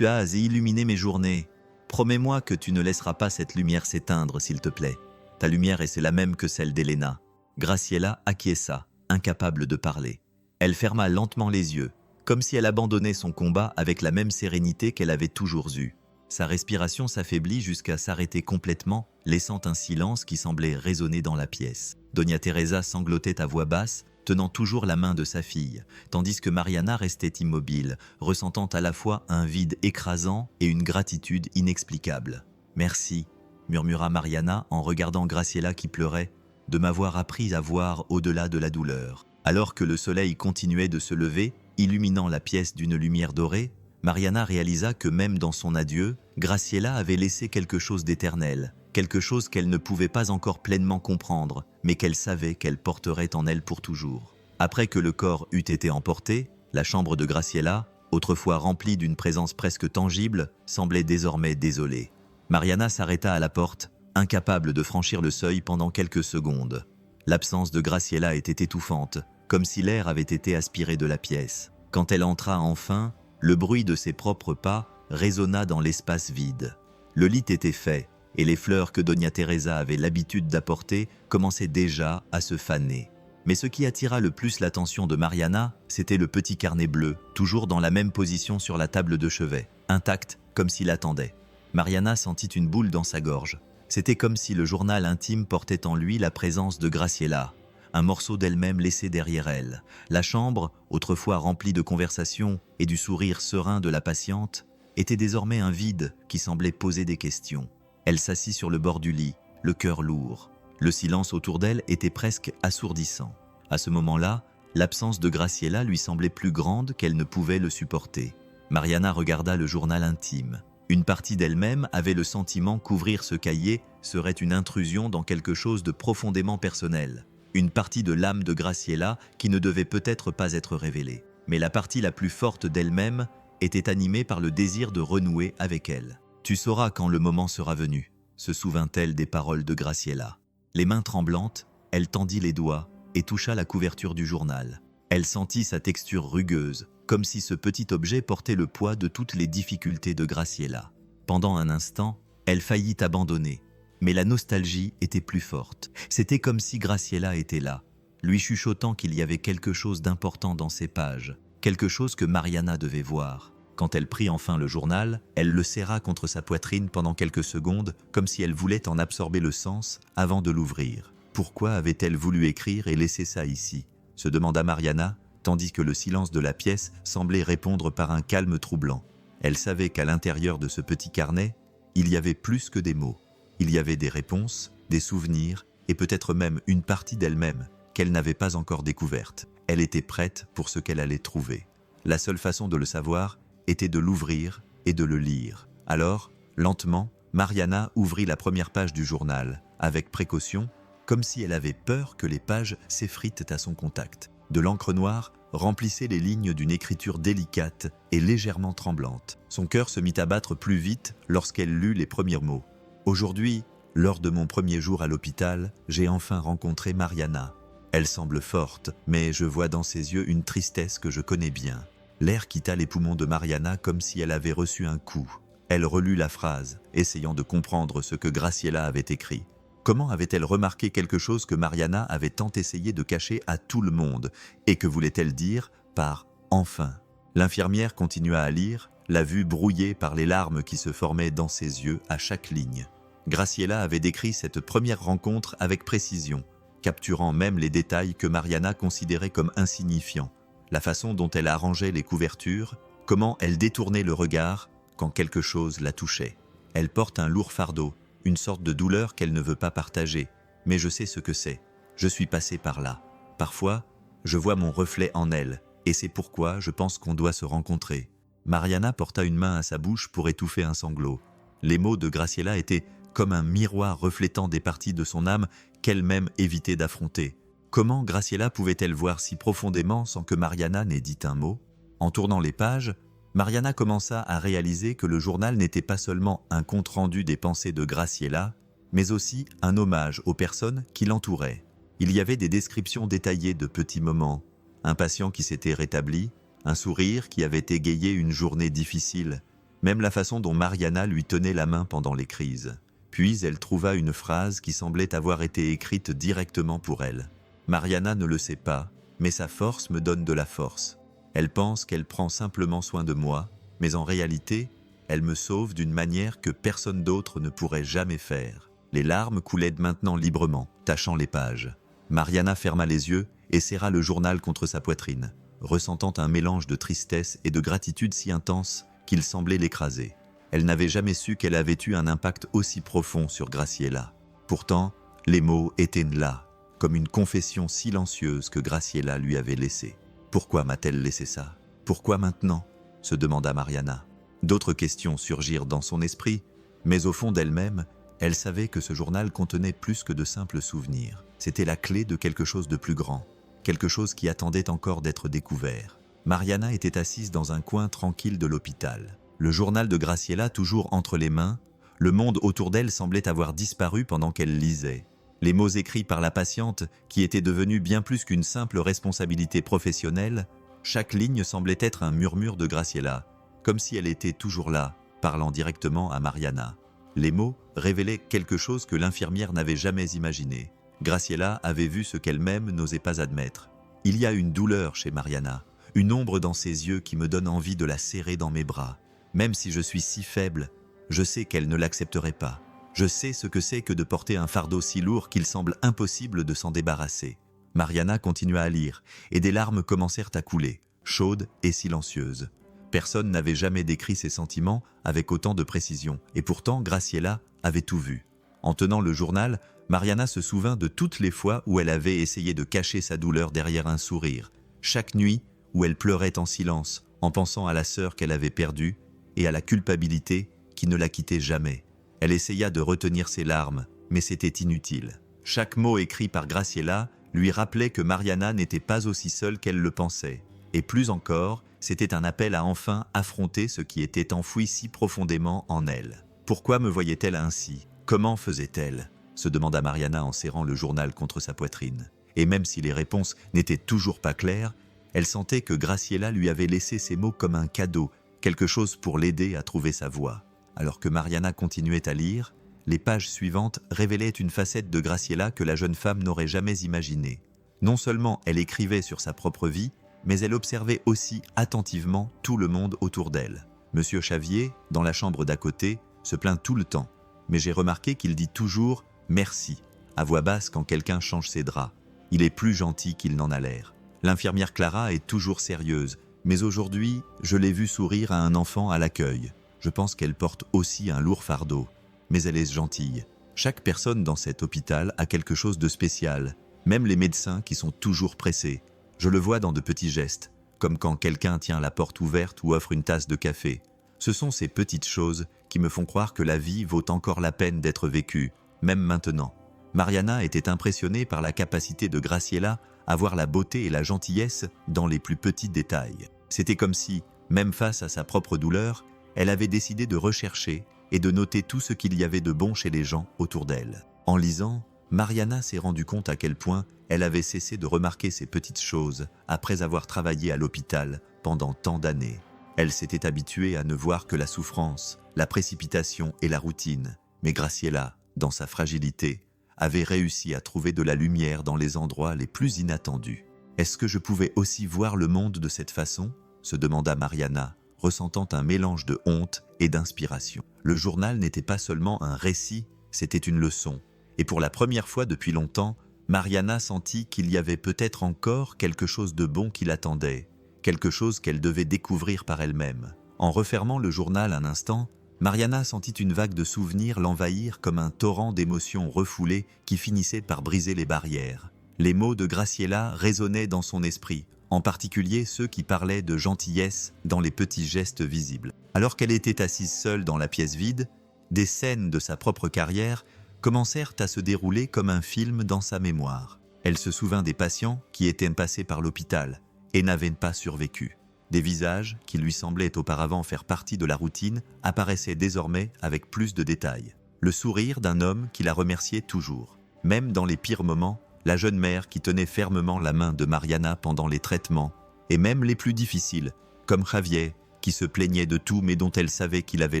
as illuminé mes journées. Promets-moi que tu ne laisseras pas cette lumière s'éteindre, s'il te plaît. Ta lumière est la même que celle d'Elena. » Graciela acquiesça, incapable de parler. Elle ferma lentement les yeux, comme si elle abandonnait son combat avec la même sérénité qu'elle avait toujours eue. Sa respiration s'affaiblit jusqu'à s'arrêter complètement, laissant un silence qui semblait résonner dans la pièce. Doña Teresa sanglotait à voix basse, tenant toujours la main de sa fille, tandis que Mariana restait immobile, ressentant à la fois un vide écrasant et une gratitude inexplicable. « Merci », murmura Mariana en regardant Graciela qui pleurait, « de m'avoir appris à voir au-delà de la douleur. » Alors que le soleil continuait de se lever, illuminant la pièce d'une lumière dorée, Mariana réalisa que même dans son adieu, Graciela avait laissé quelque chose d'éternel, quelque chose qu'elle ne pouvait pas encore pleinement comprendre, mais qu'elle savait qu'elle porterait en elle pour toujours. Après que le corps eut été emporté, La chambre de Graciela, autrefois remplie d'une présence presque tangible, semblait désormais désolée. Mariana s'arrêta à la porte, incapable de franchir le seuil pendant quelques secondes. L'absence de Graciela était étouffante, comme si l'air avait été aspiré de la pièce. Quand elle entra enfin, le bruit de ses propres pas résonna dans l'espace vide. Le lit était fait, et les fleurs que Doña Teresa avait l'habitude d'apporter commençaient déjà à se faner. Mais ce qui attira le plus l'attention de Mariana, c'était le petit carnet bleu, toujours dans la même position sur la table de chevet, intact comme s'il attendait. Mariana sentit une boule dans sa gorge. C'était comme si le journal intime portait en lui la présence de Graciela, un morceau d'elle-même laissé derrière elle. La chambre, autrefois remplie de conversations et du sourire serein de la patiente, était désormais un vide qui semblait poser des questions. Elle s'assit sur le bord du lit, le cœur lourd. Le silence autour d'elle était presque assourdissant. À ce moment-là, l'absence de Graciela lui semblait plus grande qu'elle ne pouvait le supporter. Mariana regarda le journal intime. Une partie d'elle-même avait le sentiment qu'ouvrir ce cahier serait une intrusion dans quelque chose de profondément personnel. Une partie de l'âme de Graciela qui ne devait peut-être pas être révélée. Mais la partie la plus forte d'elle-même était animée par le désir de renouer avec elle. « Tu sauras quand le moment sera venu », se souvint-elle des paroles de Graciela. Les mains tremblantes, elle tendit les doigts et toucha la couverture du journal. Elle sentit sa texture rugueuse, comme si ce petit objet portait le poids de toutes les difficultés de Graciela. Pendant un instant, elle faillit abandonner, mais la nostalgie était plus forte. C'était comme si Graciela était là, lui chuchotant qu'il y avait quelque chose d'important dans ces pages, quelque chose que Mariana devait voir. Quand elle prit enfin le journal, elle le serra contre sa poitrine pendant quelques secondes, comme si elle voulait en absorber le sens avant de l'ouvrir. Pourquoi avait-elle voulu écrire et laisser ça ici ? Se demanda Mariana, tandis que le silence de la pièce semblait répondre par un calme troublant. Elle savait qu'à l'intérieur de ce petit carnet, il y avait plus que des mots. Il y avait des réponses, des souvenirs et peut-être même une partie d'elle-même qu'elle n'avait pas encore découverte. Elle était prête pour ce qu'elle allait trouver. La seule façon de le savoir était de l'ouvrir et de le lire. Alors, lentement, Mariana ouvrit la première page du journal, avec précaution, comme si elle avait peur que les pages s'effritent à son contact. De l'encre noire remplissait les lignes d'une écriture délicate et légèrement tremblante. Son cœur se mit à battre plus vite lorsqu'elle lut les premiers mots. « Aujourd'hui, lors de mon premier jour à l'hôpital, j'ai enfin rencontré Mariana. Elle semble forte, mais je vois dans ses yeux une tristesse que je connais bien. » L'air quitta les poumons de Mariana comme si elle avait reçu un coup. Elle relut la phrase, essayant de comprendre ce que Graciela avait écrit. Comment avait-elle remarqué quelque chose que Mariana avait tant essayé de cacher à tout le monde? Et que voulait-elle dire par « enfin » ? L'infirmière continua à lire, la vue brouillée par les larmes qui se formaient dans ses yeux à chaque ligne. Graciela avait décrit cette première rencontre avec précision, capturant même les détails que Mariana considérait comme insignifiants. La façon dont elle arrangeait les couvertures, comment elle détournait le regard quand quelque chose la touchait. Elle porte un lourd fardeau, une sorte de douleur qu'elle ne veut pas partager, mais je sais ce que c'est. Je suis passé par là. Parfois, je vois mon reflet en elle, et c'est pourquoi je pense qu'on doit se rencontrer. Mariana porta une main à sa bouche pour étouffer un sanglot. Les mots de Graciela étaient comme un miroir reflétant des parties de son âme qu'elle-même évitait d'affronter. Comment Graciela pouvait-elle voir si profondément sans que Mariana n'ait dit un mot ? En tournant les pages, Mariana commença à réaliser que le journal n'était pas seulement un compte-rendu des pensées de Graciela, mais aussi un hommage aux personnes qui l'entouraient. Il y avait des descriptions détaillées de petits moments, un patient qui s'était rétabli, un sourire qui avait égayé une journée difficile, même la façon dont Mariana lui tenait la main pendant les crises. Puis elle trouva une phrase qui semblait avoir été écrite directement pour elle. Mariana ne le sait pas, mais sa force me donne de la force. Elle pense qu'elle prend simplement soin de moi, mais en réalité, elle me sauve d'une manière que personne d'autre ne pourrait jamais faire. Les larmes coulaient maintenant librement, tachant les pages. Mariana ferma les yeux et serra le journal contre sa poitrine, ressentant un mélange de tristesse et de gratitude si intense qu'il semblait l'écraser. Elle n'avait jamais su qu'elle avait eu un impact aussi profond sur Graciela. Pourtant, les mots étaient là, comme une confession silencieuse que Graciela lui avait laissée. Pourquoi m'a-t-elle laissé ça? Pourquoi maintenant? Se demanda Mariana. D'autres questions surgirent dans son esprit, mais au fond d'elle-même, elle savait que ce journal contenait plus que de simples souvenirs. C'était la clé de quelque chose de plus grand, quelque chose qui attendait encore d'être découvert. Mariana était assise dans un coin tranquille de l'hôpital. Le journal de Graciela toujours entre les mains, le monde autour d'elle semblait avoir disparu pendant qu'elle lisait. Les mots écrits par la patiente, qui était devenue bien plus qu'une simple responsabilité professionnelle, chaque ligne semblait être un murmure de Graciela, comme si elle était toujours là, parlant directement à Mariana. Les mots révélaient quelque chose que l'infirmière n'avait jamais imaginé. Graciela avait vu ce qu'elle-même n'osait pas admettre. Il y a une douleur chez Mariana, une ombre dans ses yeux qui me donne envie de la serrer dans mes bras. Même si je suis si faible, je sais qu'elle ne l'accepterait pas. Je sais ce que c'est que de porter un fardeau si lourd qu'il semble impossible de s'en débarrasser. Mariana continua à lire, et des larmes commencèrent à couler, chaudes et silencieuses. Personne n'avait jamais décrit ses sentiments avec autant de précision, et pourtant Graciela avait tout vu. En tenant le journal, Mariana se souvint de toutes les fois où elle avait essayé de cacher sa douleur derrière un sourire, chaque nuit où elle pleurait en silence, en pensant à la sœur qu'elle avait perdue et à la culpabilité qui ne la quittait jamais. Elle essaya de retenir ses larmes, mais c'était inutile. Chaque mot écrit par Graciela lui rappelait que Mariana n'était pas aussi seule qu'elle le pensait. Et plus encore, c'était un appel à enfin affronter ce qui était enfoui si profondément en elle. Pourquoi me voyait-elle ainsi? Comment faisait-elle? Se demanda Mariana en serrant le journal contre sa poitrine. Et même si les réponses n'étaient toujours pas claires, elle sentait que Graciela lui avait laissé ces mots comme un cadeau, quelque chose pour l'aider à trouver sa voie. Alors que Mariana continuait à lire, les pages suivantes révélaient une facette de Graciela que la jeune femme n'aurait jamais imaginée. Non seulement elle écrivait sur sa propre vie, mais elle observait aussi attentivement tout le monde autour d'elle. Monsieur Chavier, dans la chambre d'à côté, se plaint tout le temps, mais j'ai remarqué qu'il dit toujours « merci » à voix basse quand quelqu'un change ses draps. Il est plus gentil qu'il n'en a l'air. L'infirmière Clara est toujours sérieuse, mais aujourd'hui, je l'ai vue sourire à un enfant à l'accueil. Je pense qu'elle porte aussi un lourd fardeau, mais elle est gentille. Chaque personne dans cet hôpital a quelque chose de spécial, même les médecins qui sont toujours pressés. Je le vois dans de petits gestes, comme quand quelqu'un tient la porte ouverte ou offre une tasse de café. Ce sont ces petites choses qui me font croire que la vie vaut encore la peine d'être vécue, même maintenant. Mariana était impressionnée par la capacité de Graciela à voir la beauté et la gentillesse dans les plus petits détails. C'était comme si, même face à sa propre douleur, elle avait décidé de rechercher et de noter tout ce qu'il y avait de bon chez les gens autour d'elle. En lisant, Mariana s'est rendue compte à quel point elle avait cessé de remarquer ces petites choses après avoir travaillé à l'hôpital pendant tant d'années. Elle s'était habituée à ne voir que la souffrance, la précipitation et la routine. Mais Graciela, dans sa fragilité, avait réussi à trouver de la lumière dans les endroits les plus inattendus. Est-ce que je pouvais aussi voir le monde de cette façon? Se demanda Mariana, ressentant un mélange de honte et d'inspiration. Le journal n'était pas seulement un récit, c'était une leçon. Et pour la première fois depuis longtemps, Mariana sentit qu'il y avait peut-être encore quelque chose de bon qui l'attendait, quelque chose qu'elle devait découvrir par elle-même. En refermant le journal un instant, Mariana sentit une vague de souvenirs l'envahir comme un torrent d'émotions refoulées qui finissait par briser les barrières. Les mots de Graciela résonnaient dans son esprit, en particulier ceux qui parlaient de gentillesse dans les petits gestes visibles. Alors qu'elle était assise seule dans la pièce vide, des scènes de sa propre carrière commencèrent à se dérouler comme un film dans sa mémoire. Elle se souvint des patients qui étaient passés par l'hôpital et n'avaient pas survécu. Des visages qui lui semblaient auparavant faire partie de la routine apparaissaient désormais avec plus de détails. Le sourire d'un homme qui la remerciait toujours. Même dans les pires moments, la jeune mère qui tenait fermement la main de Mariana pendant les traitements, et même les plus difficiles, comme Javier, qui se plaignait de tout mais dont elle savait qu'il avait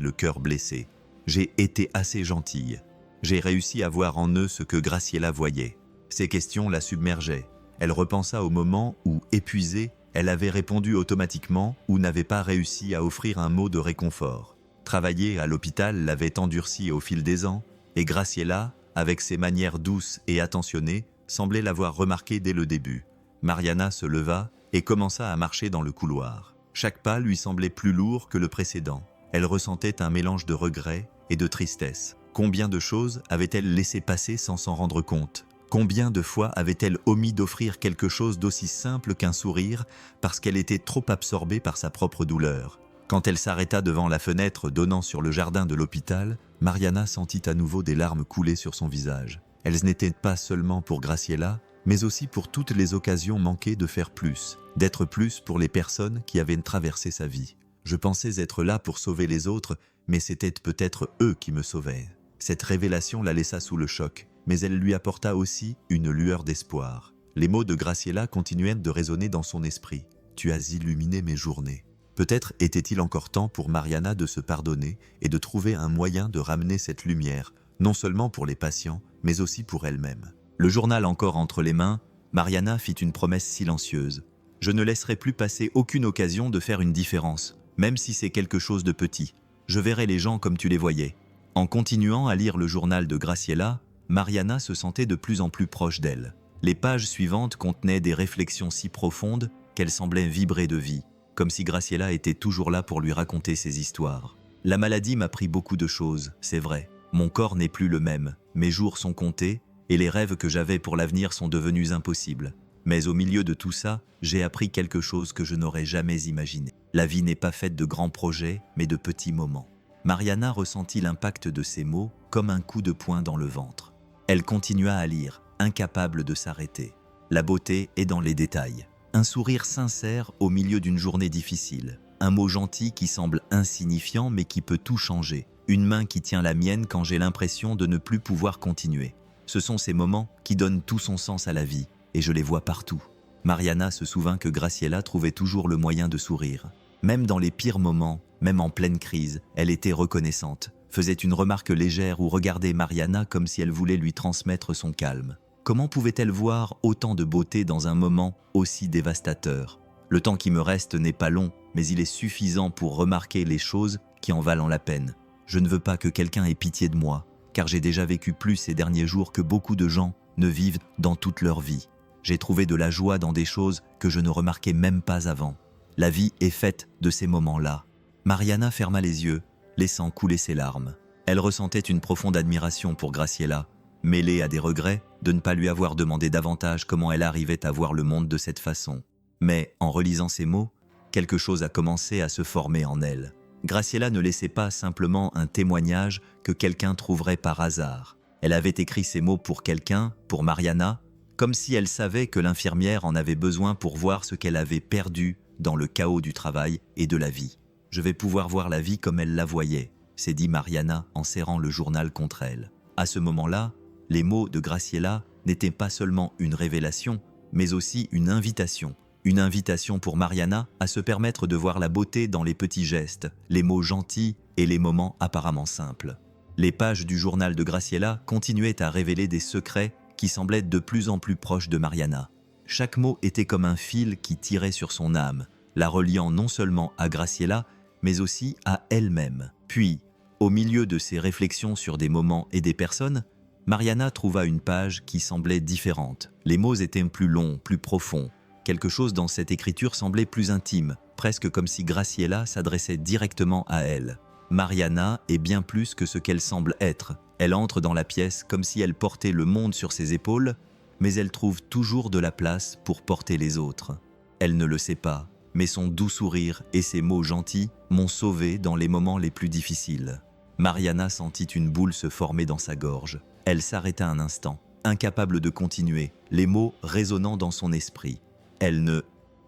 le cœur blessé. J'ai été assez gentille. J'ai réussi à voir en eux ce que Graciela voyait. Ces questions la submergeaient. Elle repensa au moment où, épuisée, elle avait répondu automatiquement ou n'avait pas réussi à offrir un mot de réconfort. Travailler à l'hôpital l'avait endurcie au fil des ans, et Graciela, avec ses manières douces et attentionnées, semblait l'avoir remarqué dès le début. Mariana se leva et commença à marcher dans le couloir. Chaque pas lui semblait plus lourd que le précédent. Elle ressentait un mélange de regret et de tristesse. Combien de choses avait-elle laissé passer sans s'en rendre compte? Combien de fois avait-elle omis d'offrir quelque chose d'aussi simple qu'un sourire parce qu'elle était trop absorbée par sa propre douleur? Quand elle s'arrêta devant la fenêtre donnant sur le jardin de l'hôpital, Mariana sentit à nouveau des larmes couler sur son visage. Elles n'étaient pas seulement pour Graciela, mais aussi pour toutes les occasions manquées de faire plus, d'être plus pour les personnes qui avaient traversé sa vie. Je pensais être là pour sauver les autres, mais c'était peut-être eux qui me sauvaient. Cette révélation la laissa sous le choc, mais elle lui apporta aussi une lueur d'espoir. Les mots de Graciela continuaient de résonner dans son esprit. « Tu as illuminé mes journées ». Peut-être était-il encore temps pour Mariana de se pardonner et de trouver un moyen de ramener cette lumière, non seulement pour les patients, mais aussi pour elle-même. Le journal encore entre les mains, Mariana fit une promesse silencieuse. « Je ne laisserai plus passer aucune occasion de faire une différence, même si c'est quelque chose de petit. Je verrai les gens comme tu les voyais. » En continuant à lire le journal de Graciela, Mariana se sentait de plus en plus proche d'elle. Les pages suivantes contenaient des réflexions si profondes qu'elles semblaient vibrer de vie, comme si Graciela était toujours là pour lui raconter ses histoires. « La maladie m'a pris beaucoup de choses, c'est vrai. Mon corps n'est plus le même, mes jours sont comptés, et les rêves que j'avais pour l'avenir sont devenus impossibles. Mais au milieu de tout ça, j'ai appris quelque chose que je n'aurais jamais imaginé. La vie n'est pas faite de grands projets, mais de petits moments. » Mariana ressentit l'impact de ces mots comme un coup de poing dans le ventre. Elle continua à lire, incapable de s'arrêter. La beauté est dans les détails. Un sourire sincère au milieu d'une journée difficile. Un mot gentil qui semble insignifiant mais qui peut tout changer. Une main qui tient la mienne quand j'ai l'impression de ne plus pouvoir continuer. Ce sont ces moments qui donnent tout son sens à la vie, et je les vois partout. Mariana se souvint que Graciela trouvait toujours le moyen de sourire. Même dans les pires moments, même en pleine crise, elle était reconnaissante, faisait une remarque légère ou regardait Mariana comme si elle voulait lui transmettre son calme. Comment pouvait-elle voir autant de beauté dans un moment aussi dévastateur? Le temps qui me reste n'est pas long, mais il est suffisant pour remarquer les choses qui en valent la peine. Je ne veux pas que quelqu'un ait pitié de moi, car j'ai déjà vécu plus ces derniers jours que beaucoup de gens ne vivent dans toute leur vie. J'ai trouvé de la joie dans des choses que je ne remarquais même pas avant. La vie est faite de ces moments-là. Mariana ferma les yeux, laissant couler ses larmes. Elle ressentait une profonde admiration pour Graciela, mêlée à des regrets de ne pas lui avoir demandé davantage comment elle arrivait à voir le monde de cette façon. Mais, en relisant ces mots, quelque chose a commencé à se former en elle. Graciela ne laissait pas simplement un témoignage que quelqu'un trouverait par hasard. Elle avait écrit ces mots pour quelqu'un, pour Mariana, comme si elle savait que l'infirmière en avait besoin pour voir ce qu'elle avait perdu dans le chaos du travail et de la vie. « Je vais pouvoir voir la vie comme elle la voyait », s'est dit Mariana en serrant le journal contre elle. À ce moment-là, les mots de Graciela n'étaient pas seulement une révélation, mais aussi une invitation. Une invitation pour Mariana à se permettre de voir la beauté dans les petits gestes, les mots gentils et les moments apparemment simples. Les pages du journal de Graciela continuaient à révéler des secrets qui semblaient de plus en plus proches de Mariana. Chaque mot était comme un fil qui tirait sur son âme, la reliant non seulement à Graciela, mais aussi à elle-même. Puis, au milieu de ses réflexions sur des moments et des personnes, Mariana trouva une page qui semblait différente. Les mots étaient plus longs, plus profonds. Quelque chose dans cette écriture semblait plus intime, presque comme si Graciela s'adressait directement à elle. Mariana est bien plus que ce qu'elle semble être. Elle entre dans la pièce comme si elle portait le monde sur ses épaules, mais elle trouve toujours de la place pour porter les autres. Elle ne le sait pas, mais son doux sourire et ses mots gentils m'ont sauvée dans les moments les plus difficiles. Mariana sentit une boule se former dans sa gorge. Elle s'arrêta un instant, incapable de continuer, les mots résonnant dans son esprit.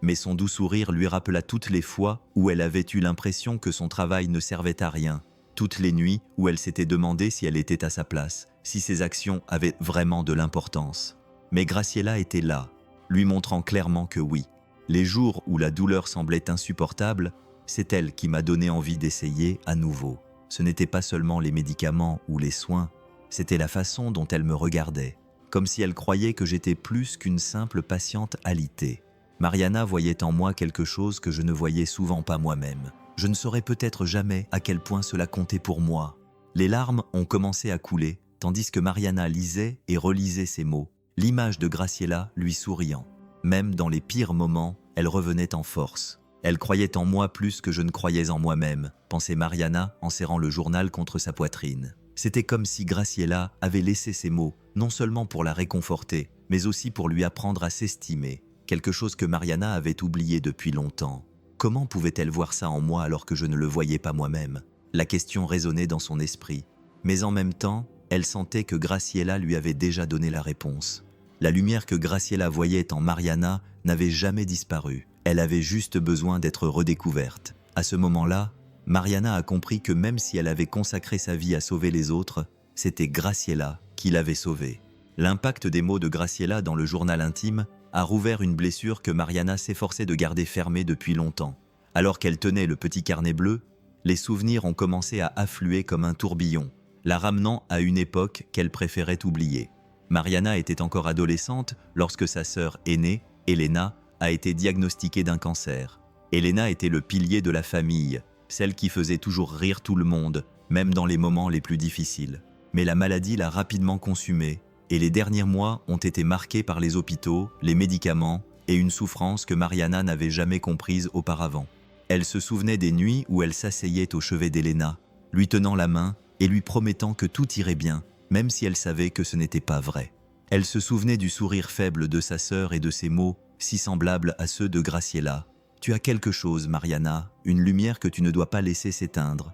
Mais son doux sourire lui rappela toutes les fois où elle avait eu l'impression que son travail ne servait à rien, toutes les nuits où elle s'était demandé si elle était à sa place, si ses actions avaient vraiment de l'importance. Mais Graciela était là, lui montrant clairement que oui. Les jours où la douleur semblait insupportable, c'est elle qui m'a donné envie d'essayer à nouveau. Ce n'était pas seulement les médicaments ou les soins, c'était la façon dont elle me regardait, comme si elle croyait que j'étais plus qu'une simple patiente alitée. Mariana voyait en moi quelque chose que je ne voyais souvent pas moi-même. Je ne saurais peut-être jamais à quel point cela comptait pour moi. Les larmes ont commencé à couler, tandis que Mariana lisait et relisait ces mots, l'image de Graciela lui souriant. Même dans les pires moments, elle revenait en force. Elle croyait en moi plus que je ne croyais en moi-même, pensait Mariana en serrant le journal contre sa poitrine. C'était comme si Graciela avait laissé ces mots, non seulement pour la réconforter, mais aussi pour lui apprendre à s'estimer, quelque chose que Mariana avait oublié depuis longtemps. Comment pouvait-elle voir ça en moi alors que je ne le voyais pas moi-même? La question résonnait dans son esprit, mais en même temps, elle sentait que Graciela lui avait déjà donné la réponse. La lumière que Graciela voyait en Mariana n'avait jamais disparu. Elle avait juste besoin d'être redécouverte. À ce moment-là, Mariana a compris que même si elle avait consacré sa vie à sauver les autres, c'était Graciela qui l'avait sauvée. L'impact des mots de Graciela dans le journal intime a rouvert une blessure que Mariana s'efforçait de garder fermée depuis longtemps. Alors qu'elle tenait le petit carnet bleu, les souvenirs ont commencé à affluer comme un tourbillon, la ramenant à une époque qu'elle préférait oublier. Mariana était encore adolescente lorsque sa sœur aînée, Elena, a été diagnostiquée d'un cancer. Elena était le pilier de la famille, celle qui faisait toujours rire tout le monde, même dans les moments les plus difficiles. Mais la maladie l'a rapidement consumée, et les derniers mois ont été marqués par les hôpitaux, les médicaments et une souffrance que Mariana n'avait jamais comprise auparavant. Elle se souvenait des nuits où elle s'asseyait au chevet d'Elena, lui tenant la main et lui promettant que tout irait bien, même si elle savait que ce n'était pas vrai. Elle se souvenait du sourire faible de sa sœur et de ses mots, si semblables à ceux de Graciela. « Tu as quelque chose, Mariana, une lumière que tu ne dois pas laisser s'éteindre. »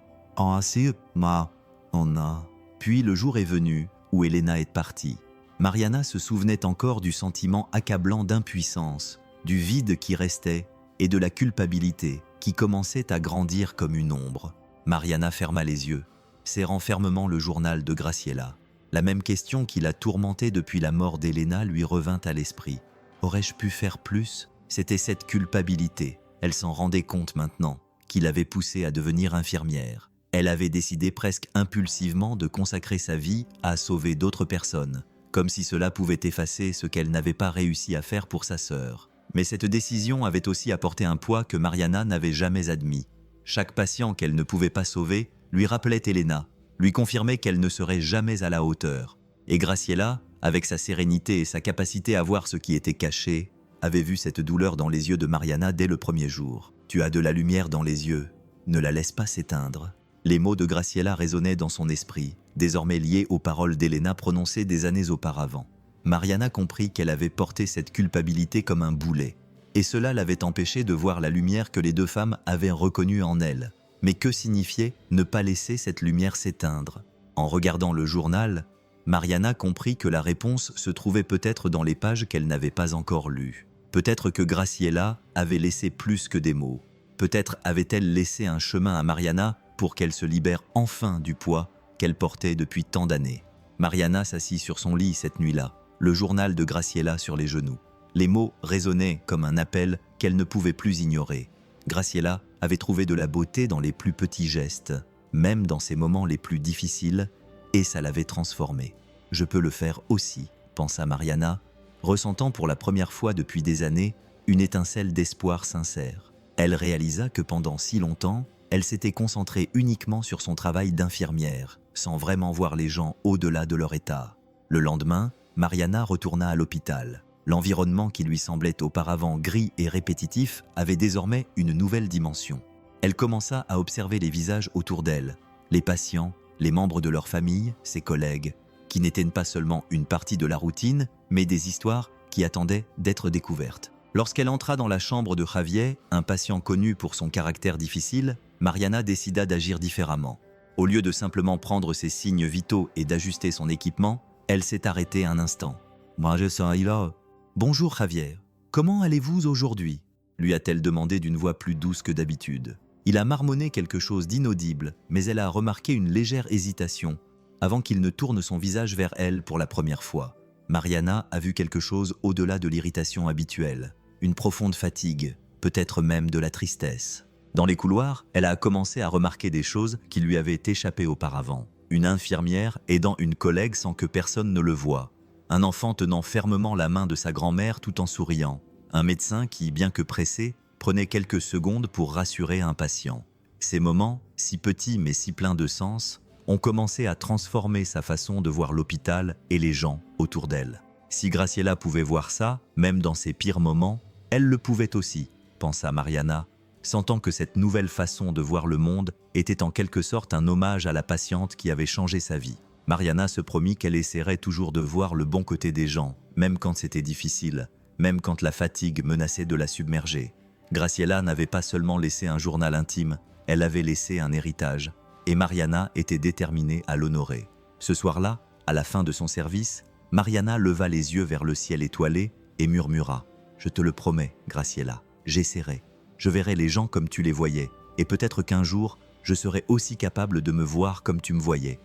Puis le jour est venu où Elena est partie. Mariana se souvenait encore du sentiment accablant d'impuissance, du vide qui restait et de la culpabilité qui commençait à grandir comme une ombre. Mariana ferma les yeux, serrant fermement le journal de Graciela. La même question qui la tourmentait depuis la mort d'Elena lui revint à l'esprit. Aurais-je pu faire plus ? C'était cette culpabilité, elle s'en rendait compte maintenant, qui l'avait poussée à devenir infirmière. Elle avait décidé presque impulsivement de consacrer sa vie à sauver d'autres personnes, comme si cela pouvait effacer ce qu'elle n'avait pas réussi à faire pour sa sœur. Mais cette décision avait aussi apporté un poids que Mariana n'avait jamais admis. Chaque patient qu'elle ne pouvait pas sauver lui rappelait Elena, lui confirmait qu'elle ne serait jamais à la hauteur. Et Graciela, avec sa sérénité et sa capacité à voir ce qui était caché, avait vu cette douleur dans les yeux de Mariana dès le premier jour. « Tu as de la lumière dans les yeux, ne la laisse pas s'éteindre. » Les mots de Graciela résonnaient dans son esprit, désormais liés aux paroles d'Elena prononcées des années auparavant. Mariana comprit qu'elle avait porté cette culpabilité comme un boulet, et cela l'avait empêchée de voir la lumière que les deux femmes avaient reconnue en elle. Mais que signifiait ne pas laisser cette lumière s'éteindre ? En regardant le journal, Mariana comprit que la réponse se trouvait peut-être dans les pages qu'elle n'avait pas encore lues. Peut-être que Graciela avait laissé plus que des mots. Peut-être avait-elle laissé un chemin à Mariana pour qu'elle se libère enfin du poids qu'elle portait depuis tant d'années. Mariana s'assit sur son lit cette nuit-là, le journal de Graciela sur les genoux. Les mots résonnaient comme un appel qu'elle ne pouvait plus ignorer. Graciela avait trouvé de la beauté dans les plus petits gestes, même dans ses moments les plus difficiles, et ça l'avait transformée. « Je peux le faire aussi », pensa Mariana, ressentant pour la première fois depuis des années une étincelle d'espoir sincère. Elle réalisa que pendant si longtemps, elle s'était concentrée uniquement sur son travail d'infirmière, sans vraiment voir les gens au-delà de leur état. Le lendemain, Mariana retourna à l'hôpital. L'environnement qui lui semblait auparavant gris et répétitif avait désormais une nouvelle dimension. Elle commença à observer les visages autour d'elle, les patients, les membres de leur famille, ses collègues, qui n'étaient pas seulement une partie de la routine, mais des histoires qui attendaient d'être découvertes. Lorsqu'elle entra dans la chambre de Javier, un patient connu pour son caractère difficile, Mariana décida d'agir différemment. Au lieu de simplement prendre ses signes vitaux et d'ajuster son équipement, elle s'est arrêtée un instant. « Moi je suis là. »« Bonjour Javier, comment allez-vous aujourd'hui ?» lui a-t-elle demandé d'une voix plus douce que d'habitude. Il a marmonné quelque chose d'inaudible, mais elle a remarqué une légère hésitation, avant qu'il ne tourne son visage vers elle pour la première fois. Mariana a vu quelque chose au-delà de l'irritation habituelle, une profonde fatigue, peut-être même de la tristesse. Dans les couloirs, elle a commencé à remarquer des choses qui lui avaient échappé auparavant. Une infirmière aidant une collègue sans que personne ne le voie. Un enfant tenant fermement la main de sa grand-mère tout en souriant. Un médecin qui, bien que pressé, prenait quelques secondes pour rassurer un patient. Ces moments, si petits mais si pleins de sens, ont commencé à transformer sa façon de voir l'hôpital et les gens autour d'elle. Si Graciela pouvait voir ça, même dans ses pires moments, elle le pouvait aussi, pensa Mariana, sentant que cette nouvelle façon de voir le monde était en quelque sorte un hommage à la patiente qui avait changé sa vie. Mariana se promit qu'elle essaierait toujours de voir le bon côté des gens, même quand c'était difficile, même quand la fatigue menaçait de la submerger. Graciela n'avait pas seulement laissé un journal intime, elle avait laissé un héritage, et Mariana était déterminée à l'honorer. Ce soir-là, à la fin de son service, Mariana leva les yeux vers le ciel étoilé et murmura « Je te le promets, Graciela, j'essaierai. Je verrai les gens comme tu les voyais, et peut-être qu'un jour, je serai aussi capable de me voir comme tu me voyais. »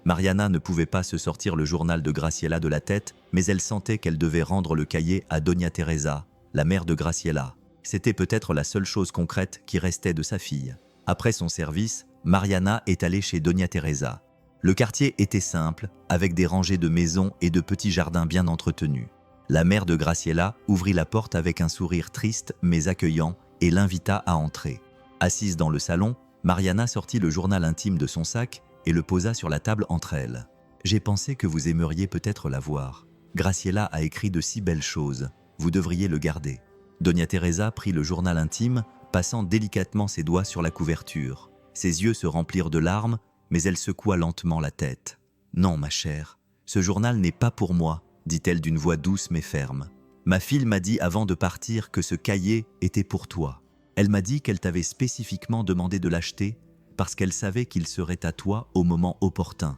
Mariana ne pouvait pas se sortir le journal de Graciela de la tête, mais elle sentait qu'elle devait rendre le cahier à Doña Teresa, la mère de Graciela. C'était peut-être la seule chose concrète qui restait de sa fille. Après son service, Mariana est allée chez Doña Teresa. Le quartier était simple, avec des rangées de maisons et de petits jardins bien entretenus. La mère de Graciela ouvrit la porte avec un sourire triste mais accueillant et l'invita à entrer. Assise dans le salon, Mariana sortit le journal intime de son sac et le posa sur la table entre elles. « J'ai pensé que vous aimeriez peut-être la voir. Graciela a écrit de si belles choses. Vous devriez le garder. » Doña Teresa prit le journal intime, passant délicatement ses doigts sur la couverture. Ses yeux se remplirent de larmes, mais elle secoua lentement la tête. « Non, ma chère, ce journal n'est pas pour moi, » dit-elle d'une voix douce mais ferme. « Ma fille m'a dit avant de partir que ce cahier était pour toi. Elle m'a dit qu'elle t'avait spécifiquement demandé de l'acheter parce qu'elle savait qu'il serait à toi au moment opportun. »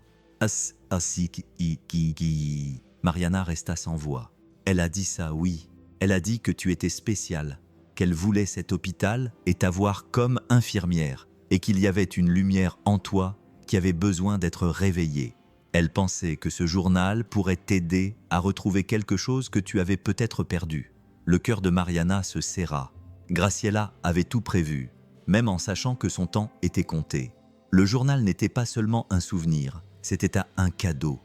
Mariana resta sans voix. « Elle a dit ça, oui. Elle a dit que tu étais spéciale, qu'elle voulait cet hôpital et t'avoir comme infirmière, et qu'il y avait une lumière en toi qui avait besoin d'être réveillée. Elle pensait que ce journal pourrait t'aider à retrouver quelque chose que tu avais peut-être perdu. » Le cœur de Mariana se serra. Graciela avait tout prévu, même en sachant que son temps était compté. Le journal n'était pas seulement un souvenir, c'était un cadeau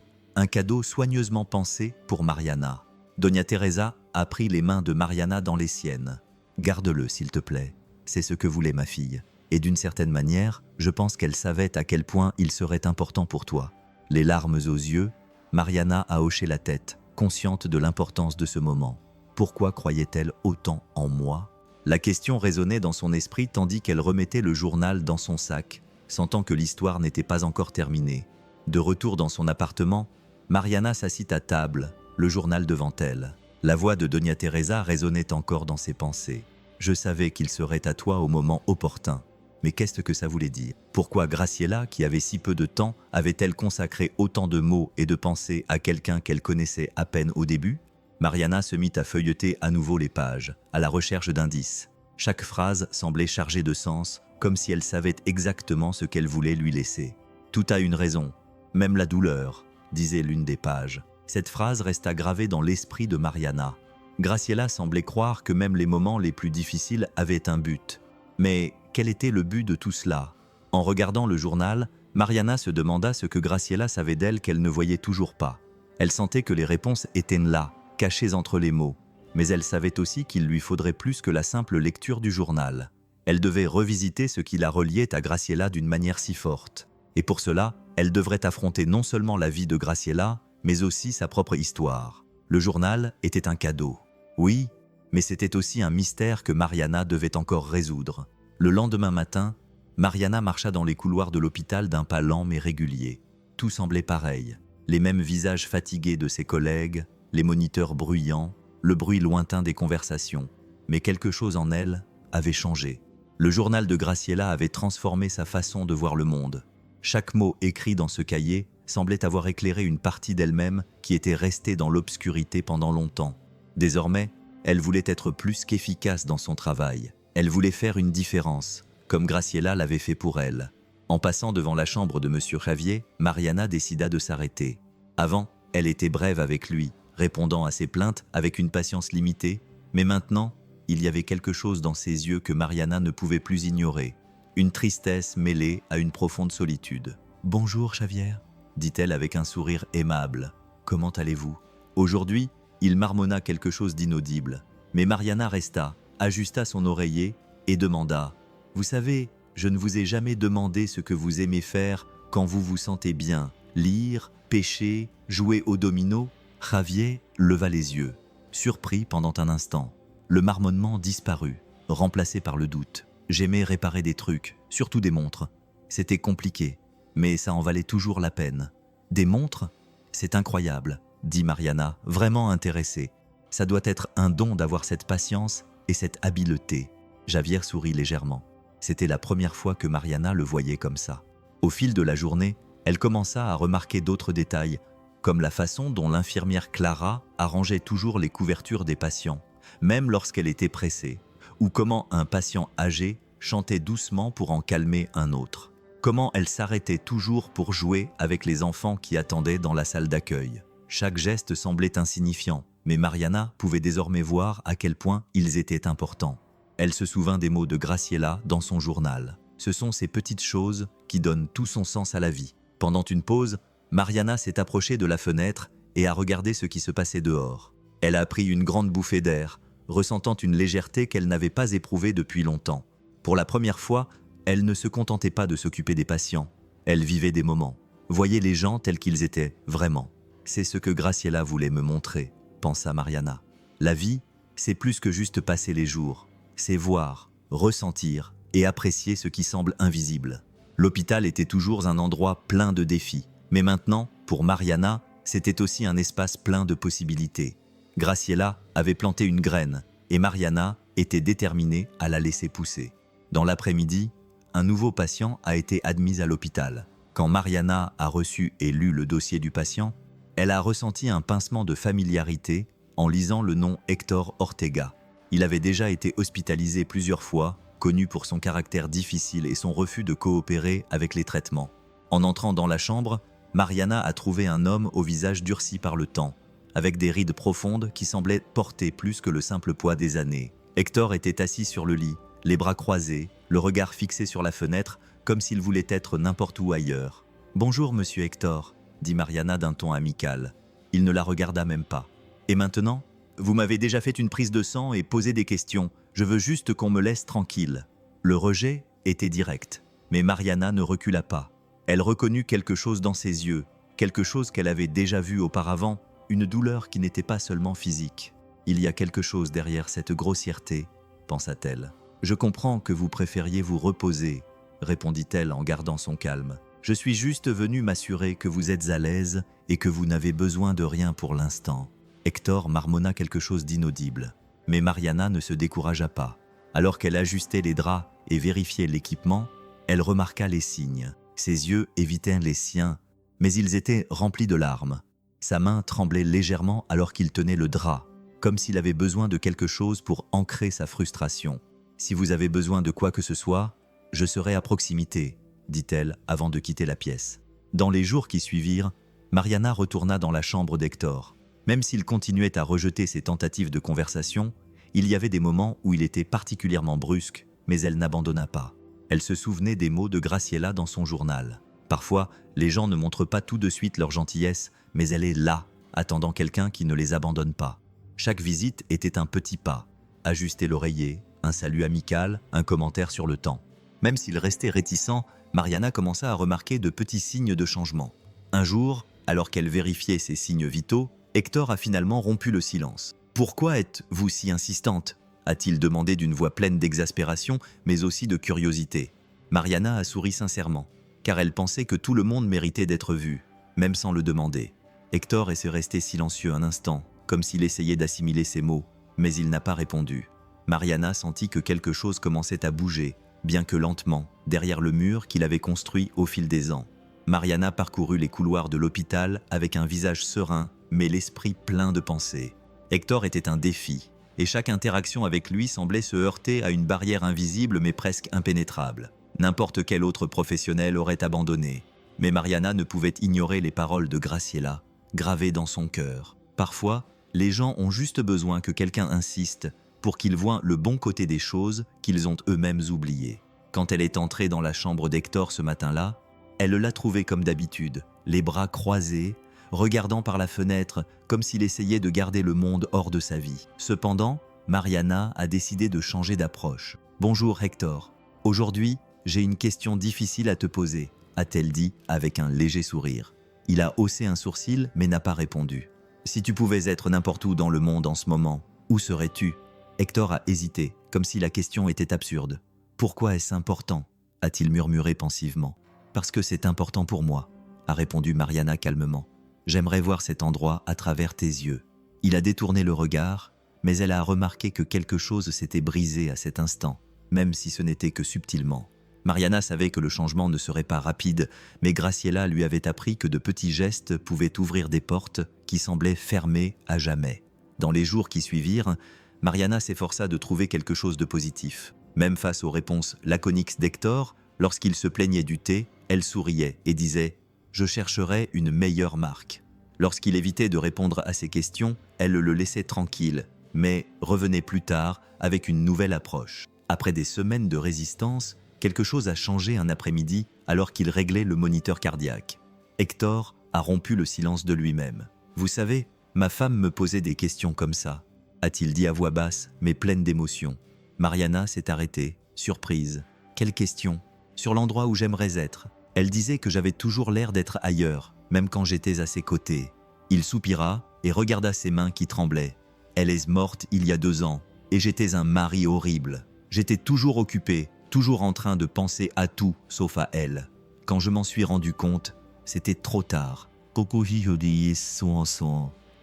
soigneusement pensé pour Mariana. Doña Teresa a pris les mains de Mariana dans les siennes. « Garde-le, s'il te plaît. C'est ce que voulait ma fille. Et d'une certaine manière, je pense qu'elle savait à quel point il serait important pour toi. » Les larmes aux yeux, Mariana a hoché la tête, consciente de l'importance de ce moment. Pourquoi croyait-elle autant en moi? La question résonnait dans son esprit tandis qu'elle remettait le journal dans son sac, sentant que l'histoire n'était pas encore terminée. De retour dans son appartement, Mariana s'assit à table, le journal devant elle. La voix de Doña Teresa résonnait encore dans ses pensées. « Je savais qu'il serait à toi au moment opportun. » Mais qu'est-ce que ça voulait dire? Pourquoi Graciela, qui avait si peu de temps, avait-elle consacré autant de mots et de pensées à quelqu'un qu'elle connaissait à peine au début? Mariana se mit à feuilleter à nouveau les pages, à la recherche d'indices. Chaque phrase semblait chargée de sens, comme si elle savait exactement ce qu'elle voulait lui laisser. « Tout a une raison, même la douleur », disait l'une des pages. Cette phrase resta gravée dans l'esprit de Mariana. Graciela semblait croire que même les moments les plus difficiles avaient un but. Mais quel était le but de tout cela? En regardant le journal, Mariana se demanda ce que Graciela savait d'elle qu'elle ne voyait toujours pas. Elle sentait que les réponses étaient là, cachées entre les mots. Mais elle savait aussi qu'il lui faudrait plus que la simple lecture du journal. Elle devait revisiter ce qui la reliait à Graciela d'une manière si forte. Et pour cela, elle devrait affronter non seulement la vie de Graciela, mais aussi sa propre histoire. Le journal était un cadeau. Oui, mais c'était aussi un mystère que Mariana devait encore résoudre. Le lendemain matin, Mariana marcha dans les couloirs de l'hôpital d'un pas lent mais régulier. Tout semblait pareil. Les mêmes visages fatigués de ses collègues, les moniteurs bruyants, le bruit lointain des conversations. Mais quelque chose en elle avait changé. Le journal de Graciela avait transformé sa façon de voir le monde. Chaque mot écrit dans ce cahier semblait avoir éclairé une partie d'elle-même qui était restée dans l'obscurité pendant longtemps. Désormais, elle voulait être plus qu'efficace dans son travail. Elle voulait faire une différence, comme Graciela l'avait fait pour elle. En passant devant la chambre de M. Javier, Mariana décida de s'arrêter. Avant, elle était brève avec lui, répondant à ses plaintes avec une patience limitée, mais maintenant, il y avait quelque chose dans ses yeux que Mariana ne pouvait plus ignorer. Une tristesse mêlée à une profonde solitude. « Bonjour, Javier », dit-elle avec un sourire aimable. « Comment allez-vous » Aujourd'hui, il marmonna quelque chose d'inaudible, mais Mariana resta, ajusta son oreiller et demanda « Vous savez, je ne vous ai jamais demandé ce que vous aimez faire quand vous vous sentez bien, lire, pêcher, jouer au domino ?» Javier leva les yeux, surpris pendant un instant. Le marmonnement disparut, remplacé par le doute. J'aimais réparer des trucs, surtout des montres. C'était compliqué, mais ça en valait toujours la peine. Des montres? C'est incroyable, dit Mariana, vraiment intéressée. Ça doit être un don d'avoir cette patience et cette habileté. Javier sourit légèrement. C'était la première fois que Mariana le voyait comme ça. Au fil de la journée, Elle commença à remarquer d'autres détails, comme la façon dont l'infirmière Clara arrangeait toujours les couvertures des patients, même lorsqu'elle était pressée, ou comment un patient âgé chantait doucement pour en calmer un autre. Comment elle s'arrêtait toujours pour jouer avec les enfants qui attendaient dans la salle d'accueil. Chaque geste semblait insignifiant, mais Mariana pouvait désormais voir à quel point ils étaient importants. Elle se souvint des mots de Graciela dans son journal. Ce sont ces petites choses qui donnent tout son sens à la vie. Pendant une pause, Mariana s'est approchée de la fenêtre et a regardé ce qui se passait dehors. Elle a pris une grande bouffée d'air, ressentant une légèreté qu'elle n'avait pas éprouvée depuis longtemps. Pour la première fois, elle ne se contentait pas de s'occuper des patients. Elle vivait des moments, voyait les gens tels qu'ils étaient vraiment. C'est ce que Graciela voulait me montrer, pensa Mariana. La vie, c'est plus que juste passer les jours. C'est voir, ressentir et apprécier ce qui semble invisible. L'hôpital était toujours un endroit plein de défis, mais maintenant, pour Mariana, c'était aussi un espace plein de possibilités. Graciela avait planté une graine et Mariana était déterminée à la laisser pousser. Dans l'après-midi, un nouveau patient a été admis à l'hôpital. Quand Mariana a reçu et lu le dossier du patient, elle a ressenti un pincement de familiarité en lisant le nom Héctor Ortega. Il avait déjà été hospitalisé plusieurs fois, connu pour son caractère difficile et son refus de coopérer avec les traitements. En entrant dans la chambre, Mariana a trouvé un homme au visage durci par le temps, avec des rides profondes qui semblaient porter plus que le simple poids des années. Héctor était assis sur le lit, les bras croisés, le regard fixé sur la fenêtre, comme s'il voulait être n'importe où ailleurs. « Bonjour, monsieur Héctor », dit Mariana d'un ton amical. Il ne la regarda même pas. « Et maintenant ? Vous m'avez déjà fait une prise de sang et posé des questions. Je veux juste qu'on me laisse tranquille. » Le rejet était direct, mais Mariana ne recula pas. Elle reconnut quelque chose dans ses yeux, quelque chose qu'elle avait déjà vu auparavant, une douleur qui n'était pas seulement physique. « Il y a quelque chose derrière cette grossièreté, » pensa-t-elle. « Je comprends que vous préfériez vous reposer, » répondit-elle en gardant son calme. « Je suis juste venue m'assurer que vous êtes à l'aise et que vous n'avez besoin de rien pour l'instant. » Héctor marmonna quelque chose d'inaudible. Mais Mariana ne se découragea pas. Alors qu'elle ajustait les draps et vérifiait l'équipement, elle remarqua les signes. Ses yeux évitaient les siens, mais ils étaient remplis de larmes. Sa main tremblait légèrement alors qu'il tenait le drap, comme s'il avait besoin de quelque chose pour ancrer sa frustration. « Si vous avez besoin de quoi que ce soit, je serai à proximité, » dit-elle avant de quitter la pièce. Dans les jours qui suivirent, Mariana retourna dans la chambre d'Héctor. Même s'il continuait à rejeter ses tentatives de conversation, il y avait des moments où il était particulièrement brusque, mais elle n'abandonna pas. Elle se souvenait des mots de Graciela dans son journal. Parfois, les gens ne montrent pas tout de suite leur gentillesse, mais elle est là, attendant quelqu'un qui ne les abandonne pas. Chaque visite était un petit pas. Ajuster l'oreiller, un salut amical, un commentaire sur le temps. Même s'il restait réticent, Mariana commença à remarquer de petits signes de changement. Un jour, alors qu'elle vérifiait ces signes vitaux, Héctor a finalement rompu le silence. « Pourquoi êtes-vous si insistante ?» a-t-il demandé d'une voix pleine d'exaspération, mais aussi de curiosité. Mariana a souri sincèrement, car elle pensait que tout le monde méritait d'être vu, même sans le demander. Héctor est resté silencieux un instant, comme s'il essayait d'assimiler ses mots, mais il n'a pas répondu. Mariana sentit que quelque chose commençait à bouger, bien que lentement, derrière le mur qu'il avait construit au fil des ans. Mariana parcourut les couloirs de l'hôpital avec un visage serein, mais l'esprit plein de pensées. Héctor était un défi, et chaque interaction avec lui semblait se heurter à une barrière invisible mais presque impénétrable. N'importe quel autre professionnel aurait abandonné, mais Mariana ne pouvait ignorer les paroles de Graciela, gravées dans son cœur. Parfois, les gens ont juste besoin que quelqu'un insiste pour qu'ils voient le bon côté des choses qu'ils ont eux-mêmes oubliées. Quand elle est entrée dans la chambre d'Héctor ce matin-là, elle l'a trouvé comme d'habitude, les bras croisés, regardant par la fenêtre comme s'il essayait de garder le monde hors de sa vie. Cependant, Mariana a décidé de changer d'approche. « Bonjour Héctor, aujourd'hui, j'ai une question difficile à te poser », a-t-elle dit avec un léger sourire. Il a haussé un sourcil mais n'a pas répondu. « Si tu pouvais être n'importe où dans le monde en ce moment, où serais-tu » Héctor a hésité, comme si la question était absurde. « Pourquoi est-ce important » a-t-il murmuré pensivement. « Parce que c'est important pour moi », a répondu Mariana calmement. « J'aimerais voir cet endroit à travers tes yeux. » Il a détourné le regard, mais elle a remarqué que quelque chose s'était brisé à cet instant, même si ce n'était que subtilement. Mariana savait que le changement ne serait pas rapide, mais Graciela lui avait appris que de petits gestes pouvaient ouvrir des portes qui semblaient fermées à jamais. Dans les jours qui suivirent, Mariana s'efforça de trouver quelque chose de positif. Même face aux réponses laconiques d'Hector, lorsqu'il se plaignait du thé, elle souriait et disait « Je chercherai une meilleure marque ». Lorsqu'il évitait de répondre à ses questions, elle le laissait tranquille, mais revenait plus tard avec une nouvelle approche. Après des semaines de résistance, quelque chose a changé un après-midi alors qu'il réglait le moniteur cardiaque. Hector a rompu le silence de lui-même. « Vous savez, ma femme me posait des questions comme ça », a-t-il dit à voix basse, mais pleine d'émotion. Mariana s'est arrêtée, surprise. « Quelle question ? Sur l'endroit où j'aimerais être. Elle disait que j'avais toujours l'air d'être ailleurs, même quand j'étais à ses côtés. » Il soupira et regarda ses mains qui tremblaient. « Elle est morte il y a 2 ans, et j'étais un mari horrible. J'étais toujours occupé, toujours en train de penser à tout sauf à elle. Quand je m'en suis rendu compte, c'était trop tard. »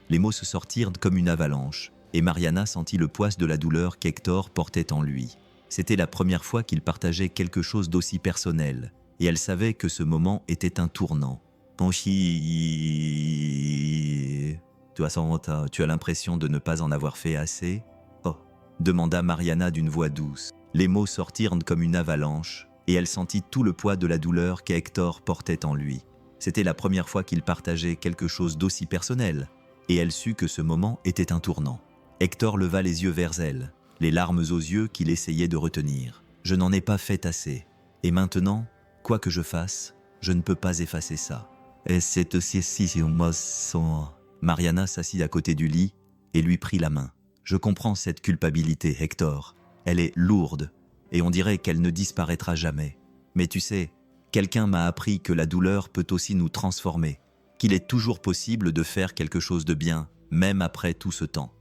Les mots se sortirent comme une avalanche, et Mariana sentit le poids de la douleur qu'Hector portait en lui. C'était la première fois qu'il partageait quelque chose d'aussi personnel, et elle savait que ce moment était un tournant. Tu as l'impression de ne pas en avoir fait assez ? Oh, demanda Mariana d'une voix douce. Les mots sortirent comme une avalanche, et elle sentit tout le poids de la douleur qu'Hector portait en lui. C'était la première fois qu'il partageait quelque chose d'aussi personnel, et elle sut que ce moment était un tournant. Hector leva les yeux vers elle, les larmes aux yeux qu'il essayait de retenir. « Je n'en ai pas fait assez, et maintenant, quoi que je fasse, je ne peux pas effacer ça. » Et c'est aussi si Mariana s'assit à côté du lit et lui prit la main. « Je comprends cette culpabilité, Hector. Elle est lourde, et on dirait qu'elle ne disparaîtra jamais. Mais tu sais, quelqu'un m'a appris que la douleur peut aussi nous transformer, qu'il est toujours possible de faire quelque chose de bien, même après tout ce temps. »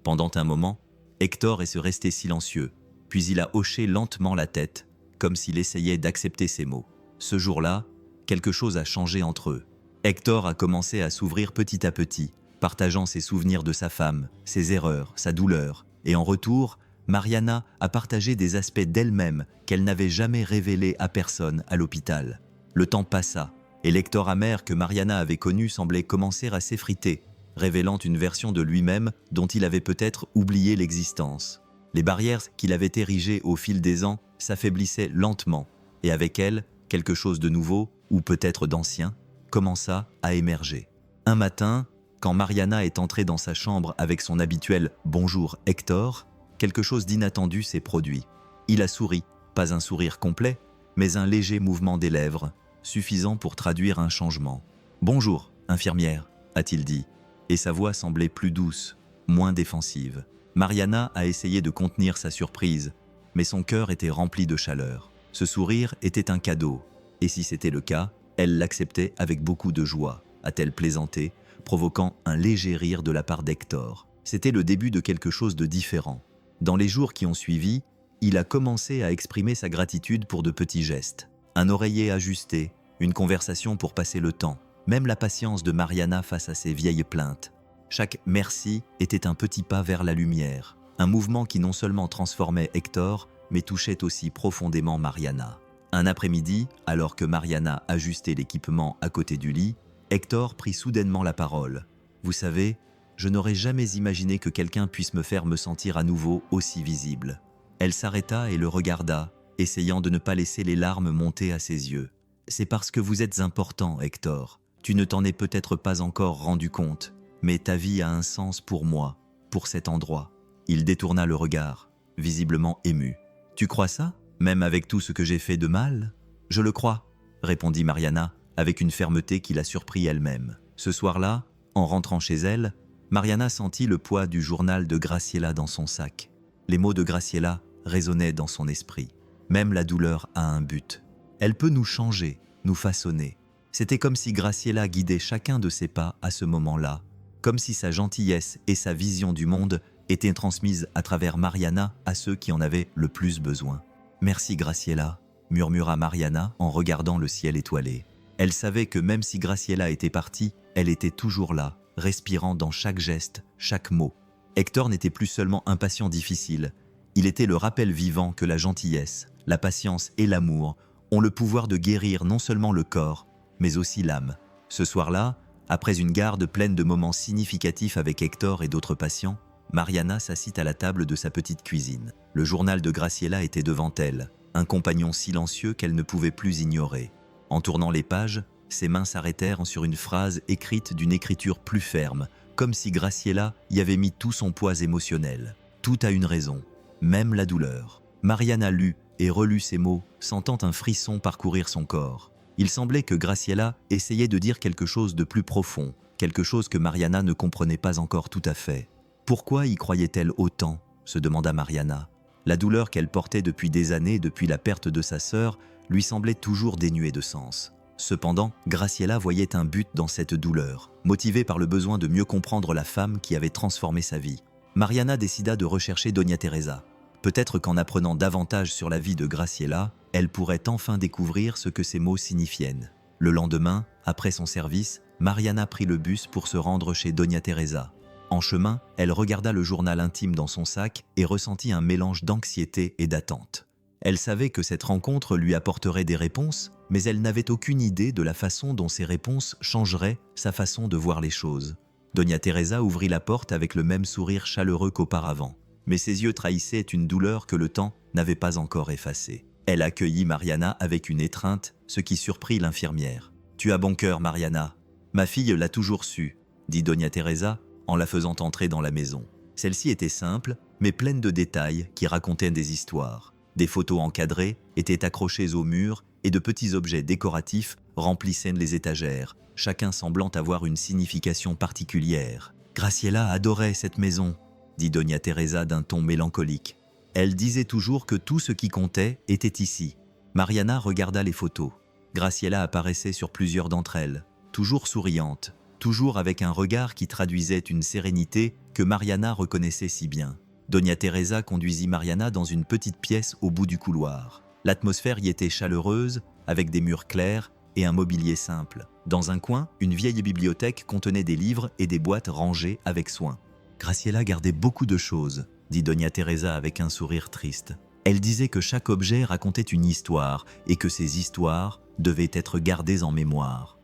Pendant un moment, Hector est resté silencieux, puis il a hoché lentement la tête, comme s'il essayait d'accepter ses mots. Ce jour-là, quelque chose a changé entre eux. Hector a commencé à s'ouvrir petit à petit, partageant ses souvenirs de sa femme, ses erreurs, sa douleur. Et en retour, Mariana a partagé des aspects d'elle-même qu'elle n'avait jamais révélés à personne à l'hôpital. Le temps passa, et l'Hector amer que Mariana avait connu semblait commencer à s'effriter, révélant une version de lui-même dont il avait peut-être oublié l'existence. Les barrières qu'il avait érigées au fil des ans s'affaiblissaient lentement, et avec elles, quelque chose de nouveau, ou peut-être d'ancien, commença à émerger. Un matin, quand Mariana est entrée dans sa chambre avec son habituel « Bonjour Hector », quelque chose d'inattendu s'est produit. Il a souri, pas un sourire complet, mais un léger mouvement des lèvres, suffisant pour traduire un changement. « Bonjour, infirmière », a-t-il dit, et sa voix semblait plus douce, moins défensive. Mariana a essayé de contenir sa surprise, mais son cœur était rempli de chaleur. Ce sourire était un cadeau, et si c'était le cas, elle l'acceptait avec beaucoup de joie, a-t-elle plaisanté, provoquant un léger rire de la part d'Hector. C'était le début de quelque chose de différent. Dans les jours qui ont suivi, il a commencé à exprimer sa gratitude pour de petits gestes. Un oreiller ajusté, une conversation pour passer le temps, même la patience de Mariana face à ses vieilles plaintes. Chaque « merci » était un petit pas vers la lumière, un mouvement qui non seulement transformait Hector, mais touchait aussi profondément Mariana. Un après-midi, alors que Mariana ajustait l'équipement à côté du lit, Hector prit soudainement la parole. « Vous savez, je n'aurais jamais imaginé que quelqu'un puisse me faire me sentir à nouveau aussi visible. » Elle s'arrêta et le regarda, essayant de ne pas laisser les larmes monter à ses yeux. « C'est parce que vous êtes important, Hector. Tu ne t'en es peut-être pas encore rendu compte, mais ta vie a un sens pour moi, pour cet endroit. » Il détourna le regard, visiblement ému. « Tu crois ça, même avec tout ce que j'ai fait de mal ?»« Je le crois, » répondit Mariana, avec une fermeté qui la surprit elle-même. Ce soir-là, en rentrant chez elle, Mariana sentit le poids du journal de Graciela dans son sac. Les mots de Graciela résonnaient dans son esprit. Même la douleur a un but. Elle peut nous changer, nous façonner. C'était comme si Graciela guidait chacun de ses pas à ce moment-là, comme si sa gentillesse et sa vision du monde étaient transmises à travers Mariana à ceux qui en avaient le plus besoin. « Merci Graciela », murmura Mariana en regardant le ciel étoilé. Elle savait que même si Graciela était partie, elle était toujours là, respirant dans chaque geste, chaque mot. Hector n'était plus seulement un patient difficile, Il était le rappel vivant que la gentillesse, la patience et l'amour ont le pouvoir de guérir non seulement le corps, mais aussi l'âme. Ce soir-là, après une garde pleine de moments significatifs avec Hector et d'autres patients, Mariana s'assit à la table de sa petite cuisine. Le journal de Graciela était devant elle, un compagnon silencieux qu'elle ne pouvait plus ignorer. En tournant les pages, ses mains s'arrêtèrent sur une phrase écrite d'une écriture plus ferme, comme si Graciela y avait mis tout son poids émotionnel. Tout a une raison, même la douleur. Mariana lut et relut ces mots, sentant un frisson parcourir son corps. Il semblait que Graciela essayait de dire quelque chose de plus profond, quelque chose que Mariana ne comprenait pas encore tout à fait. Pourquoi y croyait-elle autant ? Se demanda Mariana. La douleur qu'elle portait depuis des années, depuis la perte de sa sœur, lui semblait toujours dénuée de sens. Cependant, Graciela voyait un but dans cette douleur, motivée par le besoin de mieux comprendre la femme qui avait transformé sa vie. Mariana décida de rechercher Doña Teresa. Peut-être qu'en apprenant davantage sur la vie de Graciela, elle pourrait enfin découvrir ce que ces mots signifiaient. Le lendemain, après son service, Mariana prit le bus pour se rendre chez Doña Teresa. En chemin, elle regarda le journal intime dans son sac et ressentit un mélange d'anxiété et d'attente. Elle savait que cette rencontre lui apporterait des réponses, mais elle n'avait aucune idée de la façon dont ces réponses changeraient sa façon de voir les choses. Doña Teresa ouvrit la porte avec le même sourire chaleureux qu'auparavant, mais ses yeux trahissaient une douleur que le temps n'avait pas encore effacée. Elle accueillit Mariana avec une étreinte, ce qui surprit l'infirmière. « Tu as bon cœur, Mariana. Ma fille l'a toujours su, » dit Doña Teresa en la faisant entrer dans la maison. Celle-ci était simple, mais pleine de détails qui racontaient des histoires. Des photos encadrées étaient accrochées au mur et de petits objets décoratifs remplissaient les étagères, chacun semblant avoir une signification particulière. « Graciela adorait cette maison, » dit Doña Teresa d'un ton mélancolique. Elle disait toujours que tout ce qui comptait était ici. Mariana regarda les photos. Graciela apparaissait sur plusieurs d'entre elles, toujours souriante, toujours avec un regard qui traduisait une sérénité que Mariana reconnaissait si bien. Doña Teresa conduisit Mariana dans une petite pièce au bout du couloir. L'atmosphère y était chaleureuse, avec des murs clairs et un mobilier simple. Dans un coin, une vieille bibliothèque contenait des livres et des boîtes rangées avec soin. Graciela gardait beaucoup de choses, dit Doña Teresa avec un sourire triste. Elle disait que chaque objet racontait une histoire et que ces histoires devaient être gardées en mémoire.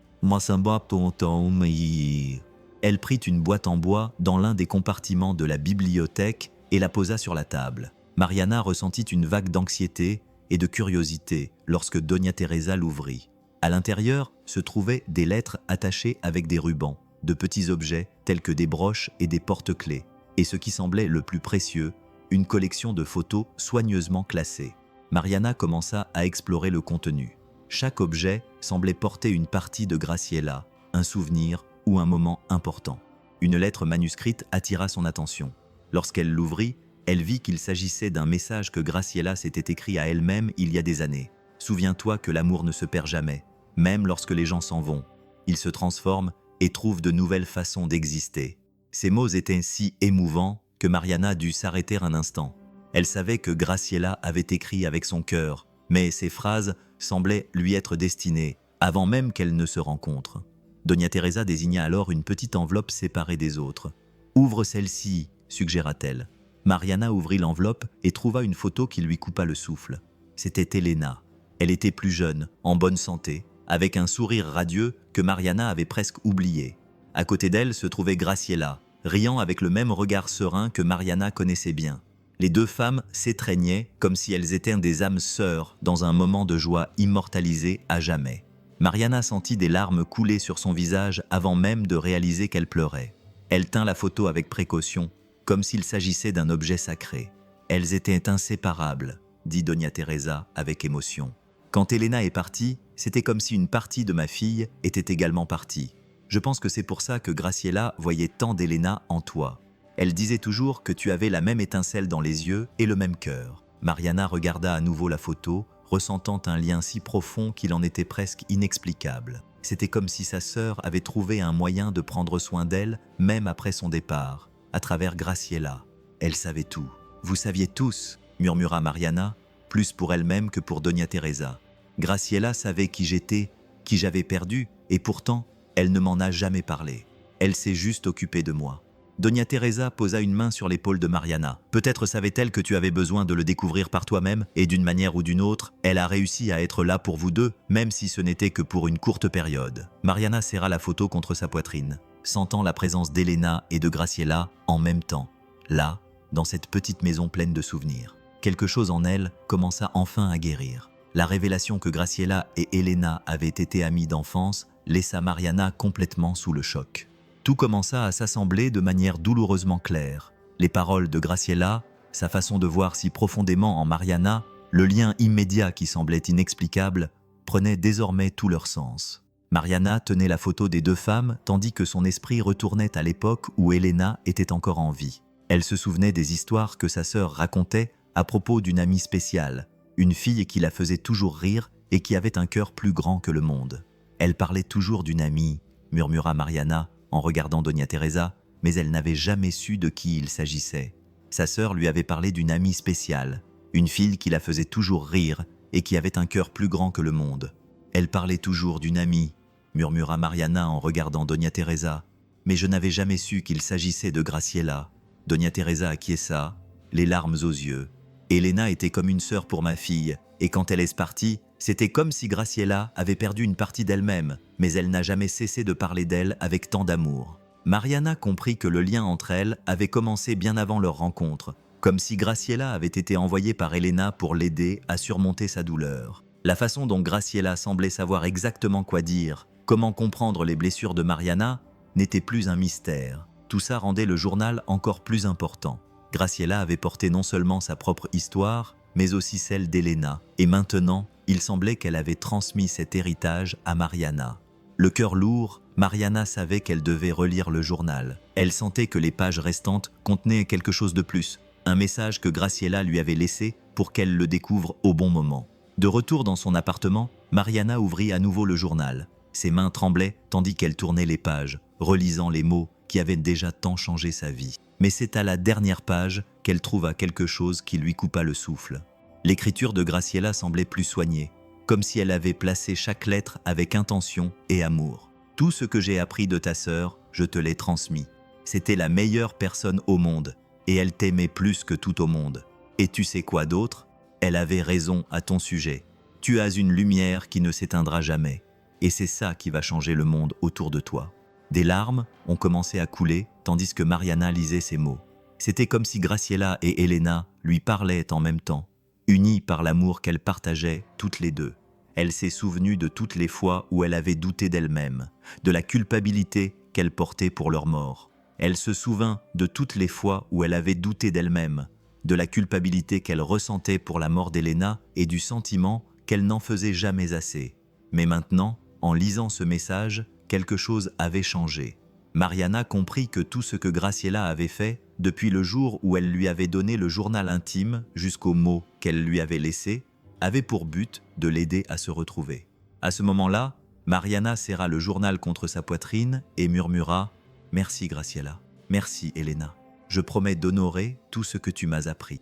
Elle prit une boîte en bois dans l'un des compartiments de la bibliothèque et la posa sur la table. Mariana ressentit une vague d'anxiété et de curiosité lorsque Doña Teresa l'ouvrit. À l'intérieur se trouvaient des lettres attachées avec des rubans, de petits objets tels que des broches et des porte-clés, et ce qui semblait le plus précieux, une collection de photos soigneusement classées. Mariana commença à explorer le contenu. Chaque objet semblait porter une partie de Graciela, un souvenir ou un moment important. Une lettre manuscrite attira son attention. Lorsqu'elle l'ouvrit, elle vit qu'il s'agissait d'un message que Graciela s'était écrit à elle-même il y a des années. « Souviens-toi que l'amour ne se perd jamais, même lorsque les gens s'en vont. Ils se transforment et trouvent de nouvelles façons d'exister. » Ces mots étaient si émouvants que Mariana dut s'arrêter un instant. Elle savait que Graciela avait écrit avec son cœur, mais ces phrases semblaient lui être destinées, avant même qu'elles ne se rencontrent. Doña Teresa désigna alors une petite enveloppe séparée des autres. « Ouvre celle-ci », suggéra-t-elle. Mariana ouvrit l'enveloppe et trouva une photo qui lui coupa le souffle. C'était Elena. Elle était plus jeune, en bonne santé, avec un sourire radieux que Mariana avait presque oublié. À côté d'elle se trouvait Graciela, riant avec le même regard serein que Mariana connaissait bien. Les deux femmes s'étreignaient comme si elles étaient des âmes sœurs dans un moment de joie immortalisé à jamais. Mariana sentit des larmes couler sur son visage avant même de réaliser qu'elle pleurait. Elle tint la photo avec précaution, comme s'il s'agissait d'un objet sacré. « Elles étaient inséparables », dit Doña Teresa avec émotion. « Quand Elena est partie, c'était comme si une partie de ma fille était également partie. Je pense que c'est pour ça que Graciela voyait tant d'Elena en toi. Elle disait toujours que tu avais la même étincelle dans les yeux et le même cœur. » Mariana regarda à nouveau la photo, ressentant un lien si profond qu'il en était presque inexplicable. C'était comme si sa sœur avait trouvé un moyen de prendre soin d'elle, même après son départ, à travers Graciela. Elle savait tout. « Vous saviez tous », murmura Mariana, plus pour elle-même que pour Doña Teresa. « Graciela savait qui j'étais, qui j'avais perdu, et pourtant, elle ne m'en a jamais parlé. Elle s'est juste occupée de moi. » Doña Teresa posa une main sur l'épaule de Mariana. Peut-être savait-elle que tu avais besoin de le découvrir par toi-même, et d'une manière ou d'une autre, elle a réussi à être là pour vous deux, même si ce n'était que pour une courte période. Mariana serra la photo contre sa poitrine, sentant la présence d'Elena et de Graciela en même temps, là, dans cette petite maison pleine de souvenirs. Quelque chose en elle commença enfin à guérir. La révélation que Graciela et Elena avaient été amies d'enfance laissa Mariana complètement sous le choc. Tout commença à s'assembler de manière douloureusement claire. Les paroles de Graciela, sa façon de voir si profondément en Mariana, le lien immédiat qui semblait inexplicable, prenaient désormais tout leur sens. Mariana tenait la photo des deux femmes tandis que son esprit retournait à l'époque où Elena était encore en vie. Elle se souvenait des histoires que sa sœur racontait à propos d'une amie spéciale, une fille qui la faisait toujours rire et qui avait un cœur plus grand que le monde. Elle parlait toujours d'une amie, murmura Mariana en regardant Doña Teresa, mais elle n'avait jamais su de qui il s'agissait. Sa sœur lui avait parlé d'une amie spéciale, une fille qui la faisait toujours rire et qui avait un cœur plus grand que le monde. Elle parlait toujours d'une amie, murmura Mariana en regardant Doña Teresa, mais je n'avais jamais su qu'il s'agissait de Graciela. Doña Teresa acquiesça, les larmes aux yeux. Elena était comme une sœur pour ma fille, et quand elle est partie, c'était comme si Graciela avait perdu une partie d'elle-même, mais elle n'a jamais cessé de parler d'elle avec tant d'amour. Mariana comprit que le lien entre elles avait commencé bien avant leur rencontre, comme si Graciela avait été envoyée par Elena pour l'aider à surmonter sa douleur. La façon dont Graciela semblait savoir exactement quoi dire, comment comprendre les blessures de Mariana, n'était plus un mystère. Tout ça rendait le journal encore plus important. Graciela avait porté non seulement sa propre histoire, mais aussi celle d'Elena, et maintenant, il semblait qu'elle avait transmis cet héritage à Mariana. Le cœur lourd, Mariana savait qu'elle devait relire le journal. Elle sentait que les pages restantes contenaient quelque chose de plus, un message que Graciela lui avait laissé pour qu'elle le découvre au bon moment. De retour dans son appartement, Mariana ouvrit à nouveau le journal. Ses mains tremblaient tandis qu'elle tournait les pages, relisant les mots qui avaient déjà tant changé sa vie. Mais c'est à la dernière page qu'elle trouva quelque chose qui lui coupa le souffle. L'écriture de Graciela semblait plus soignée, comme si elle avait placé chaque lettre avec intention et amour. Tout ce que j'ai appris de ta sœur, je te l'ai transmis. C'était la meilleure personne au monde, et elle t'aimait plus que tout au monde. Et tu sais quoi d'autre? Elle avait raison à ton sujet. Tu as une lumière qui ne s'éteindra jamais, et c'est ça qui va changer le monde autour de toi. Des larmes ont commencé à couler tandis que Mariana lisait ces mots. C'était comme si Graciela et Elena lui parlaient en même temps, unies par l'amour qu'elles partageaient toutes les deux. Elle s'est souvenue de toutes les fois où elle avait douté d'elle-même, de la culpabilité qu'elle portait pour leur mort. Elle se souvint de toutes les fois où elle avait douté d'elle-même, de la culpabilité qu'elle ressentait pour la mort d'Elena et du sentiment qu'elle n'en faisait jamais assez. Mais maintenant, en lisant ce message, quelque chose avait changé. Mariana comprit que tout ce que Graciela avait fait, depuis le jour où elle lui avait donné le journal intime jusqu'aux mots qu'elle lui avait laissés, avait pour but de l'aider à se retrouver. À ce moment-là, Mariana serra le journal contre sa poitrine et murmura « Merci Graciela, merci Elena. Je promets d'honorer tout ce que tu m'as appris. »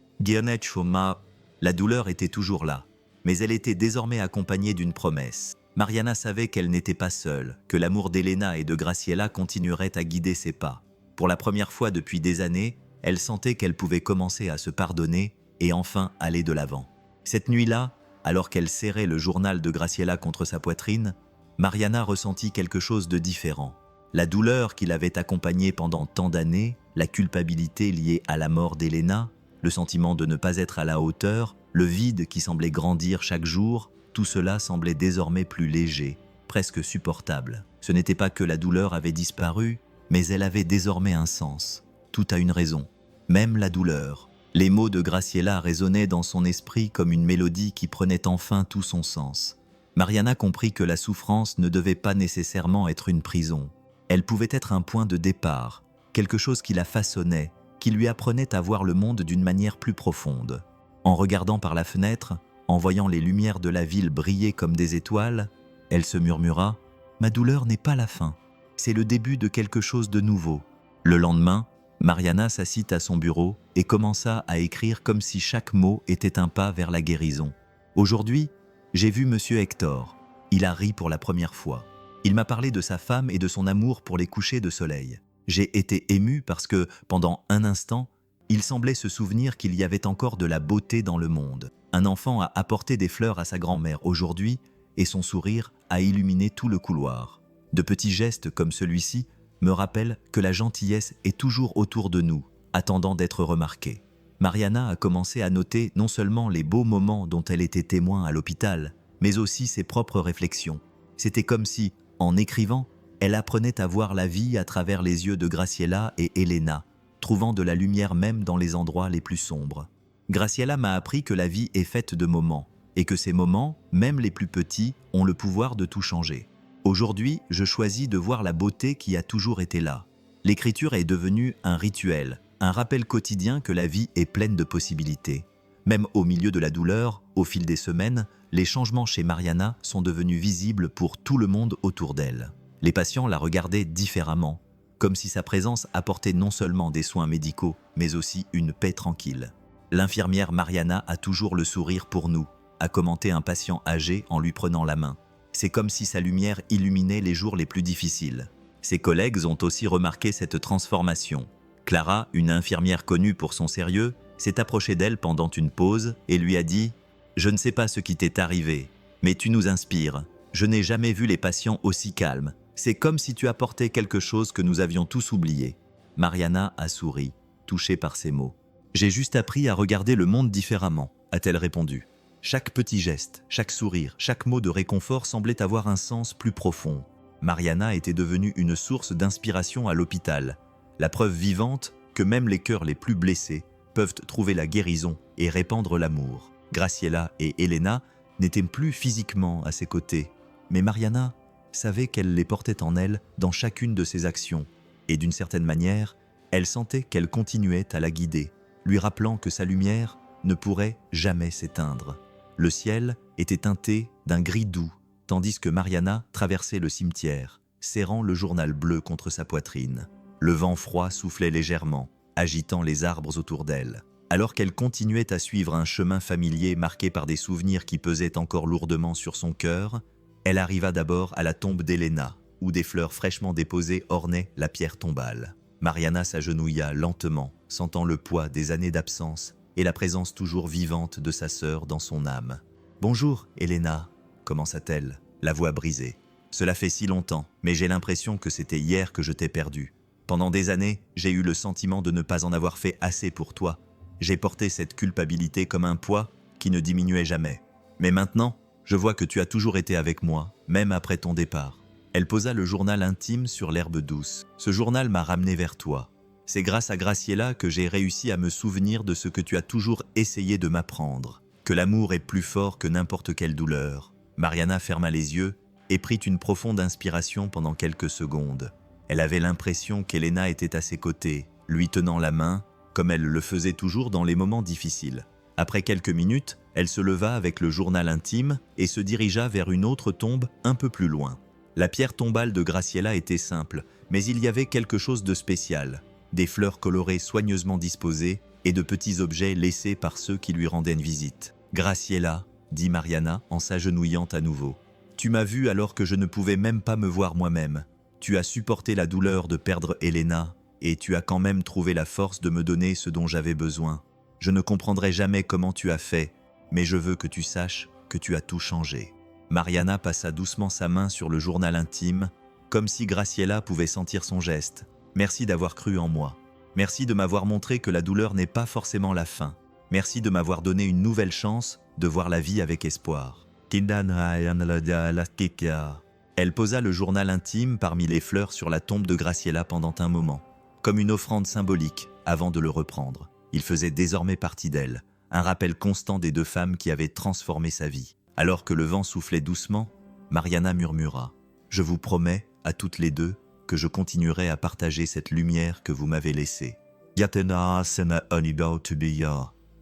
La douleur était toujours là, mais elle était désormais accompagnée d'une promesse. Mariana savait qu'elle n'était pas seule, que l'amour d'Elena et de Graciela continuerait à guider ses pas. Pour la première fois depuis des années, elle sentait qu'elle pouvait commencer à se pardonner et enfin aller de l'avant. Cette nuit-là, alors qu'elle serrait le journal de Graciela contre sa poitrine, Mariana ressentit quelque chose de différent. La douleur qui l'avait accompagnée pendant tant d'années, la culpabilité liée à la mort d'Elena, le sentiment de ne pas être à la hauteur, le vide qui semblait grandir chaque jour, tout cela semblait désormais plus léger, presque supportable. Ce n'était pas que la douleur avait disparu, mais elle avait désormais un sens. Tout a une raison, même la douleur. Les mots de Graciela résonnaient dans son esprit comme une mélodie qui prenait enfin tout son sens. Mariana comprit que la souffrance ne devait pas nécessairement être une prison. Elle pouvait être un point de départ, quelque chose qui la façonnait, qui lui apprenait à voir le monde d'une manière plus profonde. En regardant par la fenêtre, en voyant les lumières de la ville briller comme des étoiles, elle se murmura « Ma douleur n'est pas la fin, c'est le début de quelque chose de nouveau. » Le lendemain, Mariana s'assit à son bureau et commença à écrire comme si chaque mot était un pas vers la guérison. « Aujourd'hui, j'ai vu Monsieur Hector. Il a ri pour la première fois. Il m'a parlé de sa femme et de son amour pour les couchers de soleil. J'ai été ému parce que, pendant un instant, il semblait se souvenir qu'il y avait encore de la beauté dans le monde. Un enfant a apporté des fleurs à sa grand-mère aujourd'hui et son sourire a illuminé tout le couloir. De petits gestes comme celui-ci me rappellent que la gentillesse est toujours autour de nous, attendant d'être remarquée. Mariana a commencé à noter non seulement les beaux moments dont elle était témoin à l'hôpital, mais aussi ses propres réflexions. C'était comme si, en écrivant, elle apprenait à voir la vie à travers les yeux de Graciela et Elena, trouvant de la lumière même dans les endroits les plus sombres. Graciela m'a appris que la vie est faite de moments, et que ces moments, même les plus petits, ont le pouvoir de tout changer. Aujourd'hui, je choisis de voir la beauté qui a toujours été là. L'écriture est devenue un rituel, un rappel quotidien que la vie est pleine de possibilités. Même au milieu de la douleur, au fil des semaines, les changements chez Mariana sont devenus visibles pour tout le monde autour d'elle. Les patients la regardaient différemment, comme si sa présence apportait non seulement des soins médicaux, mais aussi une paix tranquille. L'infirmière Mariana a toujours le sourire pour nous, a commenté un patient âgé en lui prenant la main. C'est comme si sa lumière illuminait les jours les plus difficiles. Ses collègues ont aussi remarqué cette transformation. Clara, une infirmière connue pour son sérieux, s'est approchée d'elle pendant une pause et lui a dit « Je ne sais pas ce qui t'est arrivé, mais tu nous inspires. Je n'ai jamais vu les patients aussi calmes. C'est comme si tu apportais quelque chose que nous avions tous oublié. » Mariana a souri, touchée par ces mots. « J'ai juste appris à regarder le monde différemment », a-t-elle répondu. Chaque petit geste, chaque sourire, chaque mot de réconfort semblait avoir un sens plus profond. Mariana était devenue une source d'inspiration à l'hôpital, la preuve vivante que même les cœurs les plus blessés peuvent trouver la guérison et répandre l'amour. Graciela et Elena n'étaient plus physiquement à ses côtés, mais Mariana savait qu'elle les portait en elle dans chacune de ses actions, et d'une certaine manière, elle sentait qu'elle continuait à la guider, lui rappelant que sa lumière ne pourrait jamais s'éteindre. Le ciel était teinté d'un gris doux, tandis que Mariana traversait le cimetière, serrant le journal bleu contre sa poitrine. Le vent froid soufflait légèrement, agitant les arbres autour d'elle. Alors qu'elle continuait à suivre un chemin familier marqué par des souvenirs qui pesaient encore lourdement sur son cœur, elle arriva d'abord à la tombe d'Elena, où des fleurs fraîchement déposées ornaient la pierre tombale. Mariana s'agenouilla lentement, sentant le poids des années d'absence et la présence toujours vivante de sa sœur dans son âme. « Bonjour, Elena », commença-t-elle, la voix brisée. « Cela fait si longtemps, mais j'ai l'impression que c'était hier que je t'ai perdue. Pendant des années, j'ai eu le sentiment de ne pas en avoir fait assez pour toi. J'ai porté cette culpabilité comme un poids qui ne diminuait jamais. Mais maintenant, je vois que tu as toujours été avec moi, même après ton départ. » Elle posa le journal intime sur l'herbe douce. « Ce journal m'a ramené vers toi. C'est grâce à Graciela que j'ai réussi à me souvenir de ce que tu as toujours essayé de m'apprendre, que l'amour est plus fort que n'importe quelle douleur. » Mariana ferma les yeux et prit une profonde inspiration pendant quelques secondes. Elle avait l'impression qu'Elena était à ses côtés, lui tenant la main, comme elle le faisait toujours dans les moments difficiles. Après quelques minutes, elle se leva avec le journal intime et se dirigea vers une autre tombe un peu plus loin. La pierre tombale de Graciela était simple, mais il y avait quelque chose de spécial. Des fleurs colorées soigneusement disposées et de petits objets laissés par ceux qui lui rendaient une visite. « Graciela », dit Mariana en s'agenouillant à nouveau. « Tu m'as vu alors que je ne pouvais même pas me voir moi-même. Tu as supporté la douleur de perdre Elena et tu as quand même trouvé la force de me donner ce dont j'avais besoin. Je ne comprendrai jamais comment tu as fait, mais je veux que tu saches que tu as tout changé. » Mariana passa doucement sa main sur le journal intime, comme si Graciela pouvait sentir son geste. « Merci d'avoir cru en moi. Merci de m'avoir montré que la douleur n'est pas forcément la fin. Merci de m'avoir donné une nouvelle chance de voir la vie avec espoir. » Elle posa le journal intime parmi les fleurs sur la tombe de Graciela pendant un moment, comme une offrande symbolique avant de le reprendre. Il faisait désormais partie d'elle, un rappel constant des deux femmes qui avaient transformé sa vie. Alors que le vent soufflait doucement, Mariana murmura « Je vous promets, à toutes les deux, que je continuerai à partager cette lumière que vous m'avez laissée. »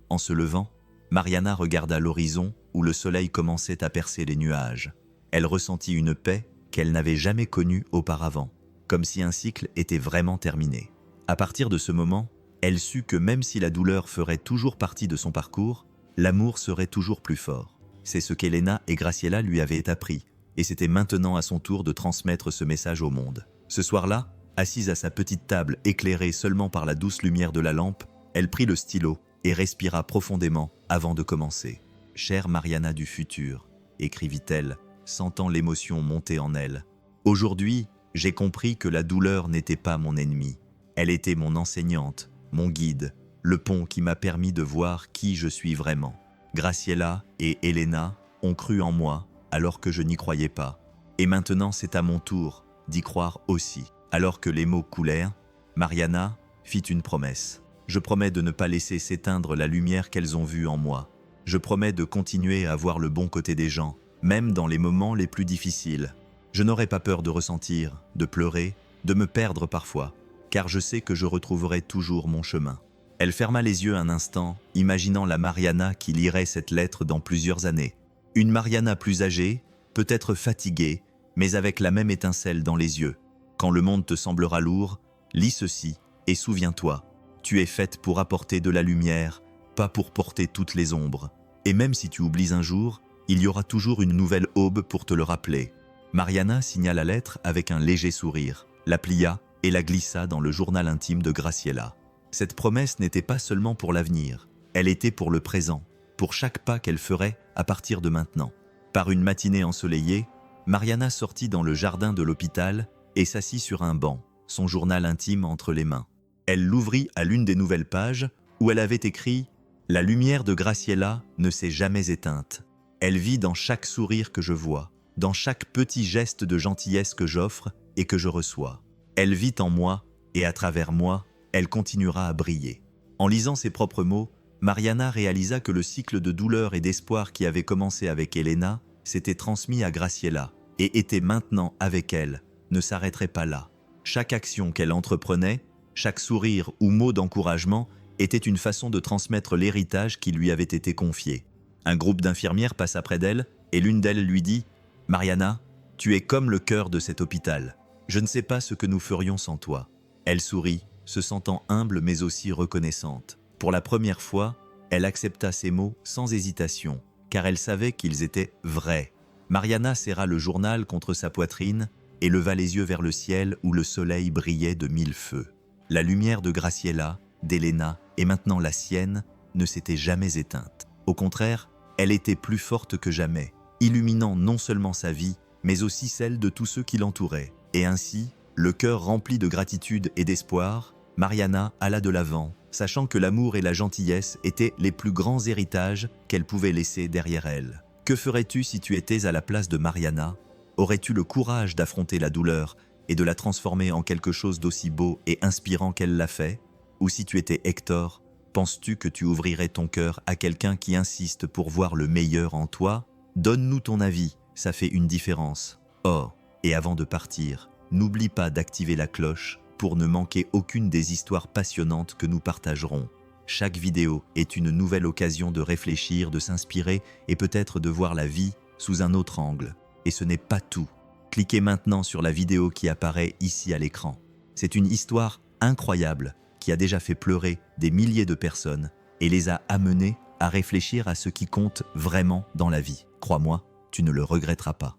En se levant, Mariana regarda l'horizon où le soleil commençait à percer les nuages. Elle ressentit une paix qu'elle n'avait jamais connue auparavant, comme si un cycle était vraiment terminé. À partir de ce moment, elle sut que même si la douleur ferait toujours partie de son parcours, l'amour serait toujours plus fort. C'est ce qu'Elena et Graciela lui avaient appris, et c'était maintenant à son tour de transmettre ce message au monde. Ce soir-là, Assise à sa petite table éclairée seulement par la douce lumière de la lampe, elle prit le stylo et respira profondément avant de commencer. « Chère Mariana du futur », écrivit-elle, sentant l'émotion monter en elle. « Aujourd'hui, j'ai compris que la douleur n'était pas mon ennemie. Elle était mon enseignante, mon guide, le pont qui m'a permis de voir qui je suis vraiment. Graciela et Elena ont cru en moi alors que je n'y croyais pas. Et maintenant c'est à mon tour d'y croire aussi. » Alors que les mots coulèrent, Mariana fit une promesse. « Je promets de ne pas laisser s'éteindre la lumière qu'elles ont vue en moi. Je promets de continuer à voir le bon côté des gens, même dans les moments les plus difficiles. Je n'aurai pas peur de ressentir, de pleurer, de me perdre parfois, car je sais que je retrouverai toujours mon chemin. » Elle ferma les yeux un instant, imaginant la Mariana qui lirait cette lettre dans plusieurs années. Une Mariana plus âgée, peut-être fatiguée, mais avec la même étincelle dans les yeux. « Quand le monde te semblera lourd, lis ceci et souviens-toi, tu es faite pour apporter de la lumière, pas pour porter toutes les ombres. Et même si tu oublies un jour, il y aura toujours une nouvelle aube pour te le rappeler. » Mariana signa la lettre avec un léger sourire, la plia et la glissa dans le journal intime de Graciela. Cette promesse n'était pas seulement pour l'avenir, elle était pour le présent, pour chaque pas qu'elle ferait à partir de maintenant. Par une matinée ensoleillée, Mariana sortit dans le jardin de l'hôpital et s'assit sur un banc, son journal intime entre les mains. Elle l'ouvrit à l'une des nouvelles pages où elle avait écrit « La lumière de Graciela ne s'est jamais éteinte. Elle vit dans chaque sourire que je vois, dans chaque petit geste de gentillesse que j'offre et que je reçois. Elle vit en moi et à travers moi, elle continuera à briller. » En lisant ses propres mots, Mariana réalisa que le cycle de douleur et d'espoir qui avait commencé avec Elena s'était transmis à Graciela et était maintenant avec elle, ne s'arrêterait pas là. Chaque action qu'elle entreprenait, chaque sourire ou mot d'encouragement était une façon de transmettre l'héritage qui lui avait été confié. Un groupe d'infirmières passa près d'elle et l'une d'elles lui dit « Mariana, tu es comme le cœur de cet hôpital. Je ne sais pas ce que nous ferions sans toi. » Elle sourit, se sentant humble mais aussi reconnaissante. Pour la première fois, elle accepta ces mots sans hésitation, car elle savait qu'ils étaient vrais. Mariana serra le journal contre sa poitrine et leva les yeux vers le ciel où le soleil brillait de mille feux. La lumière de Graciela, d'Elena et maintenant la sienne ne s'était jamais éteinte. Au contraire, elle était plus forte que jamais, illuminant non seulement sa vie, mais aussi celle de tous ceux qui l'entouraient. Et ainsi, le cœur rempli de gratitude et d'espoir, Mariana alla de l'avant, sachant que l'amour et la gentillesse étaient les plus grands héritages qu'elle pouvait laisser derrière elle. Que ferais-tu si tu étais à la place de Mariana ? Aurais-tu le courage d'affronter la douleur et de la transformer en quelque chose d'aussi beau et inspirant qu'elle l'a fait ? Ou si tu étais Hector, penses-tu que tu ouvrirais ton cœur à quelqu'un qui insiste pour voir le meilleur en toi ? Donne-nous ton avis, ça fait une différence. Oh, et avant de partir, n'oublie pas d'activer la cloche pour ne manquer aucune des histoires passionnantes que nous partagerons. Chaque vidéo est une nouvelle occasion de réfléchir, de s'inspirer et peut-être de voir la vie sous un autre angle. Et ce n'est pas tout. Cliquez maintenant sur la vidéo qui apparaît ici à l'écran. C'est une histoire incroyable qui a déjà fait pleurer des milliers de personnes et les a amenés à réfléchir à ce qui compte vraiment dans la vie. Crois-moi, tu ne le regretteras pas.